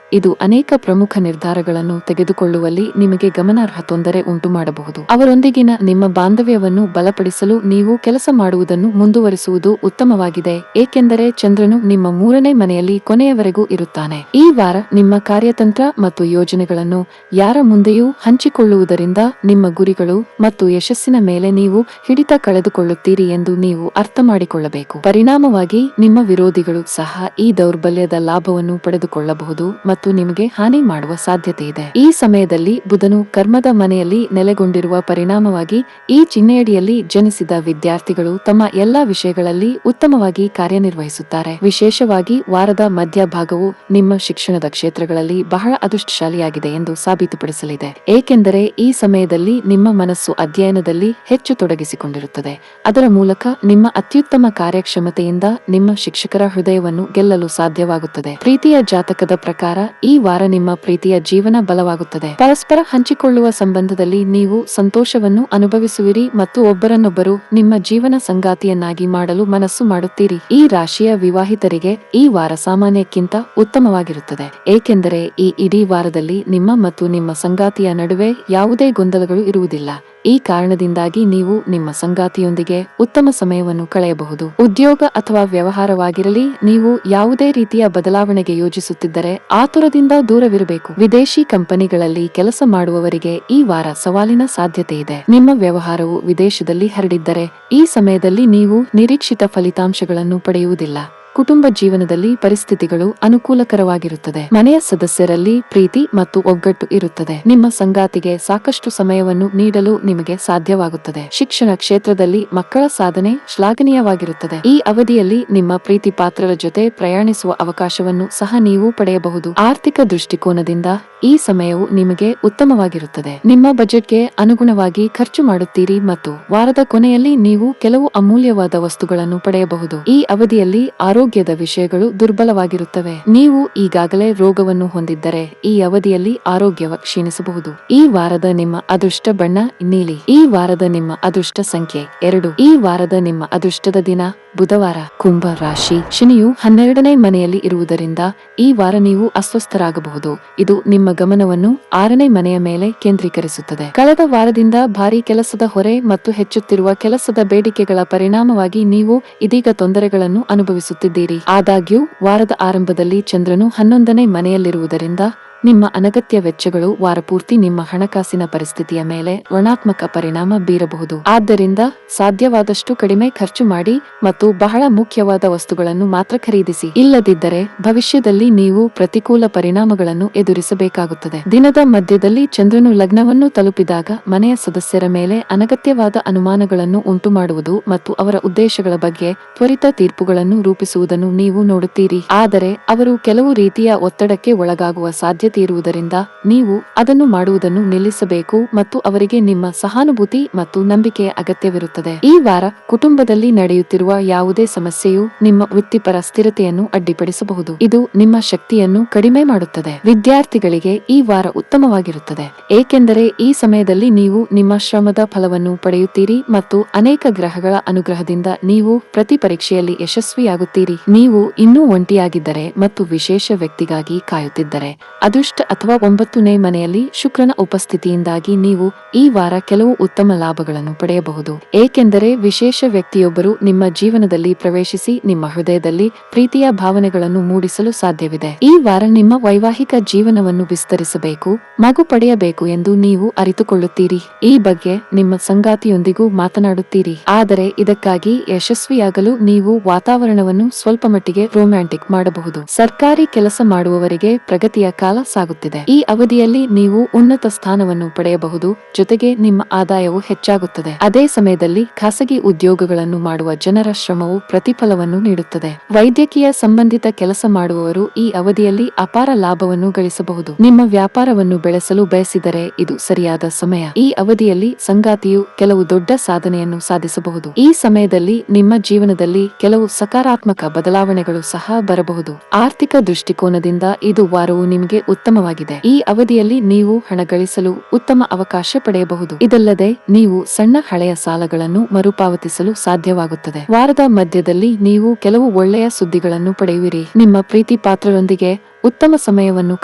ಇದು ಅನೇಕ ಪ್ರಮುಖ ನಿರ್ಧಾರಗಳನ್ನು ತೆಗೆದುಕೊಳ್ಳುವಲ್ಲಿ ನಿಮಗೆ ಗಮನಾರ್ಹ ತೊಂದರೆ ಉಂಟುಮಾಡಬಹುದು. ಅವರೊಂದಿಗಿನ ನಿಮ್ಮ ಬಾಂಧವ್ಯವನ್ನು ಬಲಪಡಿಸಲು ನೀವು ಕೆಲಸ ಮಾಡುವುದನ್ನು ಮುಂದುವರಿಸುವುದು ಉತ್ತಮವಾಗಿದೆ, ಏಕೆಂದರೆ ಚಂದ್ರನು ನಿಮ್ಮ 3ನೇ ಮನೆಯಲ್ಲಿ ಕೊನೆಯವರೆಗೂ ಇರುತ್ತಾನೆ. ಈ ವಾರ ನಿಮ್ಮ ಕಾರ್ಯತಂತ್ರ ಮತ್ತು ಯೋಜನೆಗಳನ್ನು ಯಾರ ಮುಂದೆಯೂ ಹಂಚಿಕೊಳ್ಳುವುದರಿಂದ ನಿಮ್ಮ ಗುರಿಗಳು ಮತ್ತು ಯಶಸ್ಸಿನ ಮೇಲೆ ನೀವು ಹಿಡಿತ ಕಳೆದುಕೊಳ್ಳುತ್ತೀರಿ ಎಂದು ನೀವು ಅರ್ಥ ಮಾಡಿಕೊಳ್ಳಬೇಕು. ಪರಿಣಾಮವಾಗಿ ನಿಮ್ಮ ವಿರೋಧಿಗಳು ಸಹ ಈ ದೌರ್ಬಲ್ಯದ ಲಾಭವನ್ನು ಪಡೆದುಕೊಳ್ಳಬಹುದು ಮತ್ತು ನಿಮಗೆ ಹಾನಿ ಮಾಡುವ ಸಾಧ್ಯತೆ ಇದೆ. ಈ ಸಮಯದಲ್ಲಿ ಬುಧನು ಕರ್ಮದ ಮನೆಯಲ್ಲಿ ನೆಲೆಗೊಂಡಿರುವ ಪರಿಣಾಮವಾಗಿ ಈ ಚಿಹ್ನೆಯಡಿಯಲ್ಲಿ ಜನಿಸಿದ ವಿದ್ಯಾರ್ಥಿಗಳು ತಮ್ಮ ಎಲ್ಲಾ ವಿಷಯಗಳಲ್ಲಿ ಉತ್ತಮವಾಗಿ ಕಾರ್ಯನಿರ್ವಹಿಸುತ್ತಾರೆ. ವಿಶೇಷವಾಗಿ ವಾರದ ಮಧ್ಯಭಾಗವು ನಿಮ್ಮ ಶಿಕ್ಷಣದ ಕ್ಷೇತ್ರಗಳಲ್ಲಿ ಬಹಳ ಅದೃಷ್ಟಶಾಲಿಯಾಗಿದೆ ಎಂದು ಸಾಬೀತುಪಡಿಸಲಿದೆ, ಏಕೆಂದರೆ ಈ ಸಮಯದಲ್ಲಿ ನಿಮ್ಮ ಮನಸ್ಸು ಅಧ್ಯಯನದಲ್ಲಿ ಹೆಚ್ಚು ತೊಡಗಿಸಿಕೊಂಡಿರುತ್ತದೆ. ಅದರ ಮೂಲಕ ನಿಮ್ಮ ಅತ್ಯುತ್ತಮ ಕಾರ್ಯಕ್ಷಮತೆಯಿಂದ ನಿಮ್ಮ ಶಿಕ್ಷಕರ ಹೃದಯವನ್ನು ಗೆಲ್ಲಲು ಸಾಧ್ಯವಾಗುತ್ತದೆ. ಪ್ರೀತಿಯ ಜಾತಕದ ಪ್ರಕಾರ ಈ ವಾರ ನಿಮ್ಮ ಪ್ರೀತಿಯ ಜೀವನ ಬಲವಾಗುತ್ತದೆ. ಪರಸ್ಪರ ಹಂಚಿಕೊಳ್ಳುವ ಸಂಬಂಧದಲ್ಲಿ ನೀವು ಸಂತೋಷವನ್ನು ಅನುಭವಿಸುವಿರಿ ಮತ್ತು ಒಬ್ಬರನ್ನೊಬ್ಬರು ನಿಮ್ಮ ಜೀವನ ಸಂಗಾತಿಯನ್ನಾಗಿ ಮಾಡಲು ಮನಸ್ಸು ಮಾಡುತ್ತೀರಿ. ಈ ರಾಶಿಯ ವಿವಾಹಿತರಿಗೆ ಈ ವಾರ ಸಾಮಾನ್ಯಕ್ಕಿಂತ ಉತ್ತಮವಾಗಿರುತ್ತದೆ, ಏಕೆಂದರೆ ಈ ಇಡೀ ವಾರದಲ್ಲಿ ನಿಮ್ಮ ಮತ್ತು ನಿಮ್ಮ ಸಂಗಾತಿಯ ನಡುವೆ ಯಾವುದೇ ಗೊಂದಲಗಳು ಇರುವುದಿಲ್ಲ. ಈ ಕಾರಣದಿಂದಾಗಿ ನೀವು ನಿಮ್ಮ ಸಂಗಾತಿಯೊಂದಿಗೆ ಉತ್ತಮ ಸಮಯವನ್ನು ಕಳೆಯಬಹುದು. ಉದ್ಯೋಗ ಅಥವಾ ವ್ಯವಹಾರವಾಗಿರಲಿ, ನೀವು ಯಾವುದೇ ರೀತಿಯ ಬದಲಾವಣೆಗೆ ಯೋಜಿಸುತ್ತಿದ್ದರೆ ಆತುರದಿಂದ ದೂರವಿರಬೇಕು. ವಿದೇಶಿ ಕಂಪನಿಗಳಲ್ಲಿ ಕೆಲಸ ಮಾಡುವವರಿಗೆ ಈ ವಾರ ಸವಾಲಿನ ಸಾಧ್ಯತೆ ಇದೆ. ನಿಮ್ಮ ವ್ಯವಹಾರವು ವಿದೇಶದಲ್ಲಿ ಹರಡಿದ್ದರೆ ಈ ಸಮಯದಲ್ಲಿ ನೀವು ನಿರೀಕ್ಷಿತ ಫಲಿತಾಂಶಗಳನ್ನು ಪಡೆಯುವುದಿಲ್ಲ. ಕುಟುಂಬ ಜೀವನದಲ್ಲಿ ಪರಿಸ್ಥಿತಿಗಳು ಅನುಕೂಲಕರವಾಗಿರುತ್ತದೆ. ಮನೆಯ ಸದಸ್ಯರಲ್ಲಿ ಪ್ರೀತಿ ಮತ್ತು ಒಗ್ಗಟ್ಟು ಇರುತ್ತದೆ. ನಿಮ್ಮ ಸಂಗಾತಿಗೆ ಸಾಕಷ್ಟು ಸಮಯವನ್ನು ನೀಡಲು ನಿಮಗೆ ಸಾಧ್ಯವಾಗುತ್ತದೆ. ಶಿಕ್ಷಣ ಕ್ಷೇತ್ರದಲ್ಲಿ ಮಕ್ಕಳ ಸಾಧನೆ ಶ್ಲಾಘನೀಯವಾಗಿರುತ್ತದೆ. ಈ ಅವಧಿಯಲ್ಲಿ ನಿಮ್ಮ ಪ್ರೀತಿ ಪಾತ್ರರ ಜೊತೆ ಪ್ರಯಾಣಿಸುವ ಅವಕಾಶವನ್ನು ಸಹ ನೀವು ಪಡೆಯಬಹುದು. ಆರ್ಥಿಕ ದೃಷ್ಟಿಕೋನದಿಂದ ಈ ಸಮಯವು ನಿಮಗೆ ಉತ್ತಮವಾಗಿರುತ್ತದೆ. ನಿಮ್ಮ ಬಜೆಟ್ಗೆ ಅನುಗುಣವಾಗಿ ಖರ್ಚು ಮಾಡುತ್ತೀರಿ ಮತ್ತು ವಾರದ ಕೊನೆಯಲ್ಲಿ ನೀವು ಕೆಲವು ಅಮೂಲ್ಯವಾದ ವಸ್ತುಗಳನ್ನು ಪಡೆಯಬಹುದು. ಈ ಅವಧಿಯಲ್ಲಿ ಆರೋಗ್ಯದ ವಿಷಯಗಳು ದುರ್ಬಲವಾಗಿರುತ್ತವೆ. ನೀವು ಈಗಾಗಲೇ ರೋಗವನ್ನು ಹೊಂದಿದ್ದರೆ ಈ ಅವಧಿಯಲ್ಲಿ ಆರೋಗ್ಯವ ಕ್ಷೀಣಿಸಬಹುದು. ಈ ವಾರದ ನಿಮ್ಮ ಅದೃಷ್ಟ ಬಣ್ಣ ನೀಲಿ. ಈ ವಾರದ ನಿಮ್ಮ ಅದೃಷ್ಟ ಸಂಖ್ಯೆ 2. ಈ ವಾರದ ನಿಮ್ಮ ಅದೃಷ್ಟದ ದಿನ ಬುಧವಾರ. ಕುಂಭ ರಾಶಿ. ಶನಿಯು 12ನೇ ಮನೆಯಲ್ಲಿ ಇರುವುದರಿಂದ ಈ ವಾರ ನೀವು ಅಸ್ವಸ್ಥರಾಗಬಹುದು. ಇದು ನಿಮ್ಮ ಗಮನವನ್ನು 6ನೇ ಮನೆಯ ಮೇಲೆ ಕೇಂದ್ರೀಕರಿಸುತ್ತದೆ. ಕಳೆದ ವಾರದಿಂದ ಭಾರೀ ಕೆಲಸದ ಹೊರೆ ಮತ್ತು ಹೆಚ್ಚುತ್ತಿರುವ ಕೆಲಸದ ಬೇಡಿಕೆಗಳ ಪರಿಣಾಮವಾಗಿ ನೀವು ಇದೀಗ ತೊಂದರೆಗಳನ್ನು ಅನುಭವಿಸುತ್ತಿದ್ದೀರಿ. ಆದಾಗ್ಯೂ ವಾರದ ಆರಂಭದಲ್ಲಿ ಚಂದ್ರನು 11ನೇ ಮನೆಯಲ್ಲಿರುವುದರಿಂದ ನಿಮ್ಮ ಅನಗತ್ಯ ವೆಚ್ಚಗಳು ವಾರಪೂರ್ತಿ ನಿಮ್ಮ ಹಣಕಾಸಿನ ಪರಿಸ್ಥಿತಿಯ ಮೇಲೆ ಋಣಾತ್ಮಕ ಪರಿಣಾಮ ಬೀರಬಹುದು. ಆದ್ದರಿಂದ ಸಾಧ್ಯವಾದಷ್ಟು ಕಡಿಮೆ ಖರ್ಚು ಮಾಡಿ ಮತ್ತು ಬಹಳ ಮುಖ್ಯವಾದ ವಸ್ತುಗಳನ್ನು ಮಾತ್ರ ಖರೀದಿಸಿ. ಇಲ್ಲದಿದ್ದರೆ ಭವಿಷ್ಯದಲ್ಲಿ ನೀವು ಪ್ರತಿಕೂಲ ಪರಿಣಾಮಗಳನ್ನು ಎದುರಿಸಬೇಕಾಗುತ್ತದೆ. ದಿನದ ಮಧ್ಯದಲ್ಲಿ ಚಂದ್ರನು ಲಗ್ನವನ್ನು ತಲುಪಿದಾಗ ಮನೆಯ ಸದಸ್ಯರ ಮೇಲೆ ಅನಗತ್ಯವಾದ ಅನುಮಾನಗಳನ್ನು ಉಂಟುಮಾಡುವುದು ಮತ್ತು ಅವರ ಉದ್ದೇಶಗಳ ಬಗ್ಗೆ ತ್ವರಿತ ತೀರ್ಪುಗಳನ್ನು ರೂಪಿಸುವುದನ್ನು ನೀವು ನೋಡುತ್ತೀರಿ. ಆದರೆ ಅವರು ಕೆಲವು ರೀತಿಯ ಒತ್ತಡಕ್ಕೆ ಒಳಗಾಗುವ ಸಾಧ್ಯತೆ ಇರುವುದರಿಂದ ನೀವು ಅದನ್ನು ಮಾಡುವುದನ್ನು ನಿಲ್ಲಿಸಬೇಕು ಮತ್ತು ಅವರಿಗೆ ನಿಮ್ಮ ಸಹಾನುಭೂತಿ ಮತ್ತು ನಂಬಿಕೆಯ ಅಗತ್ಯವಿರುತ್ತದೆ. ಈ ವಾರ ಕುಟುಂಬದಲ್ಲಿ ನಡೆಯುತ್ತಿರುವ ಯಾವುದೇ ಸಮಸ್ಯೆಯು ನಿಮ್ಮ ವೃತ್ತಿಪರ ಸ್ಥಿರತೆಯನ್ನು ಅಡ್ಡಿಪಡಿಸಬಹುದು. ಇದು ನಿಮ್ಮ ಶಕ್ತಿಯನ್ನು ಕಡಿಮೆ ಮಾಡುತ್ತದೆ. ವಿದ್ಯಾರ್ಥಿಗಳಿಗೆ ಈ ವಾರ ಉತ್ತಮವಾಗಿರುತ್ತದೆ, ಏಕೆಂದರೆ ಈ ಸಮಯದಲ್ಲಿ ನೀವು ನಿಮ್ಮ ಶ್ರಮದ ಫಲವನ್ನು ಪಡೆಯುತ್ತೀರಿ ಮತ್ತು ಅನೇಕ ಗ್ರಹಗಳ ಅನುಗ್ರಹದಿಂದ ನೀವು ಪ್ರತಿ ಪರೀಕ್ಷೆಯಲ್ಲಿ ಯಶಸ್ವಿಯಾಗುತ್ತೀರಿ. ನೀವು ಇನ್ನೂ ಒಂಟಿಯಾಗಿದ್ದರೆ ಮತ್ತು ವಿಶೇಷ ವ್ಯಕ್ತಿಗಾಗಿ ಕಾಯುತ್ತಿದ್ದರೆ ಅದೃಷ್ಟ ಅಥವಾ 9ನೇ ಮನೆಯಲ್ಲಿ ಶುಕ್ರನ ಉಪಸ್ಥಿತಿಯಿಂದಾಗಿ ನೀವು ಈ ವಾರ ಕೆಲವು ಉತ್ತಮ ಲಾಭಗಳನ್ನು ಪಡೆಯಬಹುದು, ಏಕೆಂದರೆ ವಿಶೇಷ ವ್ಯಕ್ತಿಯೊಬ್ಬರು ನಿಮ್ಮ ಜೀವನದಲ್ಲಿ ಪ್ರವೇಶಿಸಿ ನಿಮ್ಮ ಹೃದಯದಲ್ಲಿ ಪ್ರೀತಿಯ ಭಾವನೆಗಳನ್ನು ಮೂಡಿಸಲು ಸಾಧ್ಯವಿದೆ. ಈ ವಾರ ನಿಮ್ಮ ವೈವಾಹಿಕ ಜೀವನವನ್ನು ವಿಸ್ತರಿಸಬೇಕು, ಮಗು ಪಡೆಯಬೇಕು ಎಂದು ನೀವು ಅರಿತುಕೊಳ್ಳುತ್ತೀರಿ. ಈ ಬಗ್ಗೆ ನಿಮ್ಮ ಸಂಗಾತಿಯೊಂದಿಗೂ ಮಾತನಾಡುತ್ತೀರಿ. ಆದರೆ ಇದಕ್ಕಾಗಿ ಯಶಸ್ವಿಯಾಗಲು ನೀವು ವಾತಾವರಣವನ್ನು ಸ್ವಲ್ಪ ಮಟ್ಟಿಗೆ ರೊಮ್ಯಾಂಟಿಕ್ ಮಾಡಬಹುದು. ಸರ್ಕಾರಿ ಕೆಲಸ ಮಾಡುವವರಿಗೆ ಪ್ರಗತಿಯ ಕಾಲ ಸಾಗುತ್ತಿದೆ. ಈ ಅವಧಿಯಲ್ಲಿ ನೀವು ಉನ್ನತ ಸ್ಥಾನವನ್ನು ಪಡೆಯಬಹುದು, ಜೊತೆಗೆ ನಿಮ್ಮ ಆದಾಯವು ಹೆಚ್ಚಾಗುತ್ತದೆ. ಅದೇ ಸಮಯದಲ್ಲಿ ಖಾಸಗಿ ಉದ್ಯೋಗಗಳನ್ನು ಮಾಡುವ ಜನರ ಶ್ರಮವು ಪ್ರತಿಫಲವನ್ನು ನೀಡುತ್ತದೆ. ವೈದ್ಯಕೀಯ ಸಂಬಂಧಿತ ಕೆಲಸ ಮಾಡುವವರು ಈ ಅವಧಿಯಲ್ಲಿ ಅಪಾರ ಲಾಭವನ್ನು ಗಳಿಸಬಹುದು. ನಿಮ್ಮ ವ್ಯಾಪಾರವನ್ನು ಬೆಳೆಸಲು ಬಯಸಿದರೆ ಇದು ಸರಿಯಾದ ಸಮಯ. ಈ ಅವಧಿಯಲ್ಲಿ ಸಂಗಾತಿಯು ಕೆಲವು ದೊಡ್ಡ ಸಾಧನೆಯನ್ನು ಸಾಧಿಸಬಹುದು. ಈ ಸಮಯದಲ್ಲಿ ನಿಮ್ಮ ಜೀವನದಲ್ಲಿ ಕೆಲವು ಸಕಾರಾತ್ಮಕ ಬದಲಾವಣೆಗಳು ಸಹ ಬರಬಹುದು. ಆರ್ಥಿಕ ದೃಷ್ಟಿಕೋನದಿಂದ ಇದು ವಾರವು ನಿಮಗೆ ಉತ್ತಮವಾಗಿದೆ. ಈ ಅವಧಿಯಲ್ಲಿ ನೀವು ಹಣ ಗಳಿಸಲು ಉತ್ತಮ ಅವಕಾಶ ಪಡೆಯಬಹುದು. ಇದಲ್ಲದೆ ನೀವು ಸಣ್ಣ ಹಳೆಯ ಸಾಲಗಳನ್ನು ಮರುಪಾವತಿಸಲು ಸಾಧ್ಯವಾಗುತ್ತದೆ. ವಾರದ ಮಧ್ಯದಲ್ಲಿ ನೀವು ಕೆಲವು ಒಳ್ಳೆಯ ಸುದ್ದಿಗಳನ್ನು ಪಡೆಯುವಿರಿ. ನಿಮ್ಮ ಪ್ರೀತಿ ಪಾತ್ರರೊಂದಿಗೆ ಉತ್ತಮ ಸಮಯವನ್ನು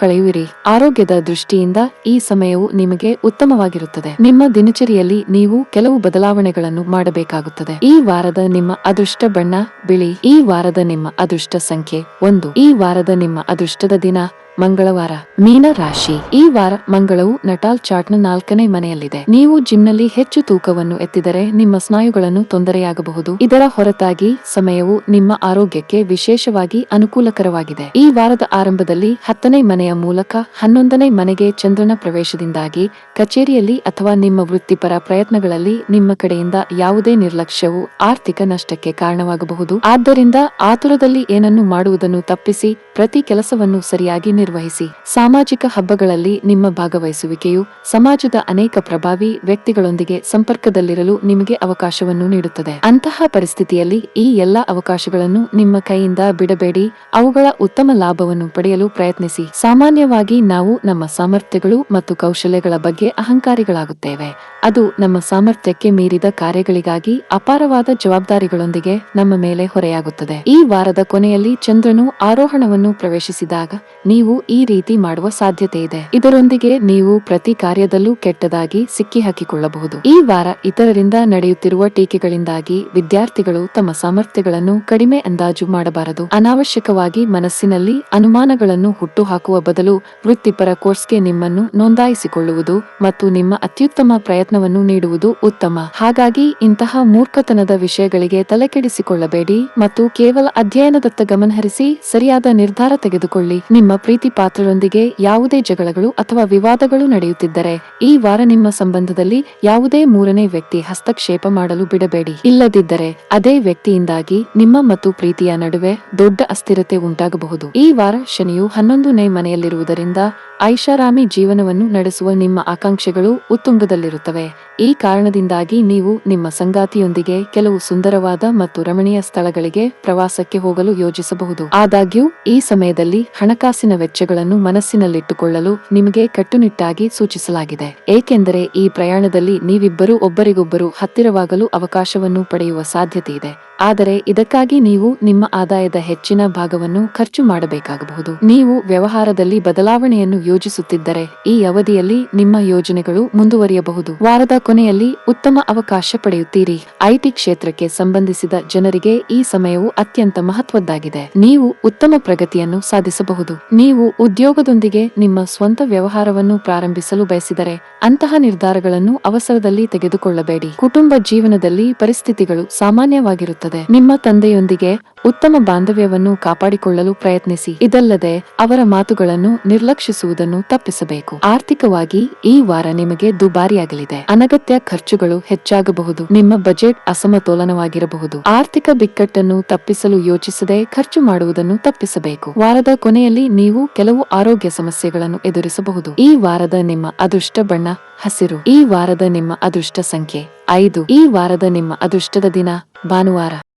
ಕಳೆಯುವಿರಿ. ಆರೋಗ್ಯದ ದೃಷ್ಟಿಯಿಂದ ಈ ಸಮಯವು ನಿಮಗೆ ಉತ್ತಮವಾಗಿರುತ್ತದೆ. ನಿಮ್ಮ ದಿನಚರಿಯಲ್ಲಿ ನೀವು ಕೆಲವು ಬದಲಾವಣೆಗಳನ್ನು ಮಾಡಬೇಕಾಗುತ್ತದೆ. ಈ ವಾರದ ನಿಮ್ಮ ಅದೃಷ್ಟ ಬಣ್ಣ ಬಿಳಿ. ಈ ವಾರದ ನಿಮ್ಮ ಅದೃಷ್ಟ ಸಂಖ್ಯೆ 1. ಈ ವಾರದ ನಿಮ್ಮ ಅದೃಷ್ಟದ ದಿನ ಮಂಗಳವಾರ. ಮೀನ ರಾಶಿ. ಈ ವಾರ ಮಂಗಳವು ನಟಾಲ್ ಚಾರ್ಟ್ನ 4ನೇ ಮನೆಯಲ್ಲಿದೆ. ನೀವು ಜಿಮ್ನಲ್ಲಿ ಹೆಚ್ಚು ತೂಕವನ್ನು ಎತ್ತಿದರೆ ನಿಮ್ಮ ಸ್ನಾಯುಗಳನ್ನು ತೊಂದರೆಯಾಗಬಹುದು. ಇದರ ಹೊರತಾಗಿ ಸಮಯವು ನಿಮ್ಮ ಆರೋಗ್ಯಕ್ಕೆ ವಿಶೇಷವಾಗಿ ಅನುಕೂಲಕರವಾಗಿದೆ. ಈ ವಾರದ ಆರಂಭದಲ್ಲಿ 10ನೇ ಮನೆಯ ಮೂಲಕ 11ನೇ ಮನೆಗೆ ಚಂದ್ರನ ಪ್ರವೇಶದಿಂದಾಗಿ ಕಚೇರಿಯಲ್ಲಿ ಅಥವಾ ನಿಮ್ಮ ವೃತ್ತಿಪರ ಪ್ರಯತ್ನಗಳಲ್ಲಿ ನಿಮ್ಮ ಕಡೆಯಿಂದ ಯಾವುದೇ ನಿರ್ಲಕ್ಷ್ಯವು ಆರ್ಥಿಕ ನಷ್ಟಕ್ಕೆ ಕಾರಣವಾಗಬಹುದು. ಆದ್ದರಿಂದ ಆತುರದಲ್ಲಿ ಏನನ್ನು ಮಾಡುವುದನ್ನು ತಪ್ಪಿಸಿ ಪ್ರತಿ ಕೆಲಸವನ್ನು ಸರಿಯಾಗಿ ನಿರ್ವಹಿಸಿ. ಸಾಮಾಜಿಕ ಹಬ್ಬಗಳಲ್ಲಿ ನಿಮ್ಮ ಭಾಗವಹಿಸುವಿಕೆಯು ಸಮಾಜದ ಅನೇಕ ಪ್ರಭಾವಿ ವ್ಯಕ್ತಿಗಳೊಂದಿಗೆ ಸಂಪರ್ಕದಲ್ಲಿರಲು ನಿಮಗೆ ಅವಕಾಶವನ್ನು ನೀಡುತ್ತದೆ. ಅಂತಹ ಪರಿಸ್ಥಿತಿಯಲ್ಲಿ ಈ ಎಲ್ಲಾ ಅವಕಾಶಗಳನ್ನು ನಿಮ್ಮ ಕೈಯಿಂದ ಬಿಡಬೇಡಿ, ಅವುಗಳ ಉತ್ತಮ ಲಾಭವನ್ನು ಪಡೆಯಲು ಪ್ರಯತ್ನಿಸಿ. ಸಾಮಾನ್ಯವಾಗಿ ನಾವು ನಮ್ಮ ಸಾಮರ್ಥ್ಯಗಳು ಮತ್ತು ಕೌಶಲ್ಯಗಳ ಬಗ್ಗೆ ಅಹಂಕಾರಿಗಳಾಗುತ್ತೇವೆ. ಅದು ನಮ್ಮ ಸಾಮರ್ಥ್ಯಕ್ಕೆ ಮೀರಿದ ಕಾರ್ಯಗಳಿಗಾಗಿ ಅಪಾರವಾದ ಜವಾಬ್ದಾರಿಗಳೊಂದಿಗೆ ನಮ್ಮ ಮೇಲೆ ಹೊರೆಯಾಗುತ್ತದೆ. ಈ ವಾರದ ಕೊನೆಯಲ್ಲಿ ಚಂದ್ರನು ಆರೋಹಣವನ್ನು ಪ್ರವೇಶಿಸಿದಾಗ ನೀವು ಈ ರೀತಿ ಮಾಡುವ ಸಾಧ್ಯತೆ ಇದೆ. ಇದರೊಂದಿಗೆ ನೀವು ಪ್ರತಿ ಕಾರ್ಯದಲ್ಲೂ ಕೆಟ್ಟದಾಗಿ ಸಿಕ್ಕಿಹಾಕಿಕೊಳ್ಳಬಹುದು. ಈ ವಾರ ಇತರರಿಂದ ನಡೆಯುತ್ತಿರುವ ಟೀಕೆಗಳಿಂದಾಗಿ ವಿದ್ಯಾರ್ಥಿಗಳು ತಮ್ಮ ಸಾಮರ್ಥ್ಯಗಳನ್ನು ಕಡಿಮೆ ಅಂದಾಜು ಮಾಡಬಾರದು. ಅನಾವಶ್ಯಕವಾಗಿ ಮನಸ್ಸಿನಲ್ಲಿ ಅನುಮಾನಗಳನ್ನು ಹುಟ್ಟುಹಾಕುವ ಬದಲು ವೃತ್ತಿಪರ ಕೋರ್ಸ್ಗೆ ನಿಮ್ಮನ್ನು ನೋಂದಾಯಿಸಿಕೊಳ್ಳುವುದು ಮತ್ತು ನಿಮ್ಮ ಅತ್ಯುತ್ತಮ ಪ್ರಯತ್ನವನ್ನು ನೀಡುವುದು ಉತ್ತಮ. ಹಾಗಾಗಿ ಇಂತಹ ಮೂರ್ಖತನದ ವಿಷಯಗಳಿಗೆ ತಲೆಕೆಡಿಸಿಕೊಳ್ಳಬೇಡಿ ಮತ್ತು ಕೇವಲ ಅಧ್ಯಯನದತ್ತ ಗಮನಹರಿಸಿ ಸರಿಯಾದ ನಿರ್ಧಾರ ತೆಗೆದುಕೊಳ್ಳಿ. ನಿಮ್ಮ ಪ್ರೀತಿ ಪಾತ್ರರೊಂದಿಗೆ ಯಾವುದೇ ಜಗಳಗಳು ಅಥವಾ ವಿವಾದಗಳು ನಡೆಯುತ್ತಿದ್ದರೆ ಈ ವಾರ ನಿಮ್ಮ ಸಂಬಂಧದಲ್ಲಿ ಯಾವುದೇ ಮೂರನೇ ವ್ಯಕ್ತಿ ಹಸ್ತಕ್ಷೇಪ ಮಾಡಲು ಬಿಡಬೇಡಿ. ಇಲ್ಲದಿದ್ದರೆ ಅದೇ ವ್ಯಕ್ತಿಯಿಂದಾಗಿ ನಿಮ್ಮ ಮತ್ತು ಪ್ರೀತಿಯ ನಡುವೆ ದೊಡ್ಡ ಅಸ್ಥಿರತೆ ಉಂಟಾಗಬಹುದು. ಈ ವಾರ ಶನಿಯು 11ನೇ ಮನೆಯಲ್ಲಿರುವುದರಿಂದ ಐಷಾರಾಮಿ ಜೀವನವನ್ನು ನಡೆಸುವ ನಿಮ್ಮ ಆಕಾಂಕ್ಷೆಗಳು ಉತ್ತುಂಗದಲ್ಲಿರುತ್ತವೆ. ಈ ಕಾರಣದಿಂದಾಗಿ ನೀವು ನಿಮ್ಮ ಸಂಗಾತಿಯೊಂದಿಗೆ ಕೆಲವು ಸುಂದರವಾದ ಮತ್ತು ರಮಣೀಯ ಸ್ಥಳಗಳಿಗೆ ಪ್ರವಾಸಕ್ಕೆ ಹೋಗಲು ಯೋಜಿಸಬಹುದು. ಆದಾಗ್ಯೂ ಈ ಸಮಯದಲ್ಲಿ ಹಣಕಾಸಿನ ವೆಚ್ಚಗಳನ್ನು ಮನಸ್ಸಿನಲ್ಲಿಟ್ಟುಕೊಳ್ಳಲು ನಿಮಗೆ ಕಟ್ಟುನಿಟ್ಟಾಗಿ ಸೂಚಿಸಲಾಗಿದೆ, ಏಕೆಂದರೆ ಈ ಪ್ರಯಾಣದಲ್ಲಿ ನೀವಿಬ್ಬರೂ ಒಬ್ಬರಿಗೊಬ್ಬರು ಹತ್ತಿರವಾಗಲು ಅವಕಾಶವನ್ನು ಪಡೆಯುವ ಸಾಧ್ಯತೆ ಇದೆ. ಆದರೆ ಇದಕ್ಕಾಗಿ ನೀವು ನಿಮ್ಮ ಆದಾಯದ ಹೆಚ್ಚಿನ ಭಾಗವನ್ನು ಖರ್ಚು ಮಾಡಬೇಕಾಗಬಹುದು. ನೀವು ವ್ಯವಹಾರದಲ್ಲಿ ಬದಲಾವಣೆಯನ್ನು ಯೋಜಿಸುತ್ತಿದ್ದರೆ ಈ ಅವಧಿಯಲ್ಲಿ ನಿಮ್ಮ ಯೋಜನೆಗಳು ಮುಂದುವರಿಯಬಹುದು. ವಾರದ ಕೊನೆಯಲ್ಲಿ ಉತ್ತಮ ಅವಕಾಶ ಪಡೆಯುತ್ತೀರಿ. ಐಟಿ ಕ್ಷೇತ್ರಕ್ಕೆ ಸಂಬಂಧಿಸಿದ ಜನರಿಗೆ ಈ ಸಮಯವು ಅತ್ಯಂತ ಮಹತ್ವದ್ದಾಗಿದೆ. ನೀವು ಉತ್ತಮ ಪ್ರಗತಿಯನ್ನು ಸಾಧಿಸಬಹುದು. ನೀವು ಉದ್ಯೋಗದೊಂದಿಗೆ ನಿಮ್ಮ ಸ್ವಂತ ವ್ಯವಹಾರವನ್ನು ಪ್ರಾರಂಭಿಸಲು ಬಯಸಿದರೆ ಅಂತಹ ನಿರ್ಧಾರಗಳನ್ನು ಅವಸರದಲ್ಲಿ ತೆಗೆದುಕೊಳ್ಳಬೇಡಿ. ಕುಟುಂಬ ಜೀವನದಲ್ಲಿ ಪರಿಸ್ಥಿತಿಗಳು ಸಾಮಾನ್ಯವಾಗಿರುತ್ತದೆ. ನಿಮ್ಮ ತಂದೆಯೊಂದಿಗೆ ಉತ್ತಮ ಬಾಂಧವ್ಯವನ್ನು ಕಾಪಾಡಿಕೊಳ್ಳಲು ಪ್ರಯತ್ನಿಸಿ. ಇದಲ್ಲದೆ ಅವರ ಮಾತುಗಳನ್ನು ನಿರ್ಲಕ್ಷಿಸುವುದನ್ನು ತಪ್ಪಿಸಬೇಕು. ಆರ್ಥಿಕವಾಗಿ ಈ ವಾರ ನಿಮಗೆ ದುಬಾರಿಯಾಗಲಿದೆ. ಅನಗತ್ಯ ಖರ್ಚುಗಳು ಹೆಚ್ಚಾಗಬಹುದು. ನಿಮ್ಮ ಬಜೆಟ್ ಅಸಮತೋಲನವಾಗಿರಬಹುದು. ಆರ್ಥಿಕ ಬಿಕ್ಕಟ್ಟನ್ನು ತಪ್ಪಿಸಲು ಯೋಚಿಸದೆ ಖರ್ಚು ಮಾಡುವುದನ್ನು ತಪ್ಪಿಸಬೇಕು. ವಾರದ ಕೊನೆಯಲ್ಲಿ ನೀವು ಕೆಲವು ಆರೋಗ್ಯ ಸಮಸ್ಯೆಗಳನ್ನು ಎದುರಿಸಬಹುದು. ಈ ವಾರದ ನಿಮ್ಮ ಅದೃಷ್ಟ ಬಣ್ಣ ಹಸಿರು. ಈ ವಾರದ ನಿಮ್ಮ ಅದೃಷ್ಟ ಸಂಖ್ಯೆ 5. ಈ ವಾರದ ನಿಮ್ಮ ಅದೃಷ್ಟದ ದಿನ ಭಾನುವಾರ.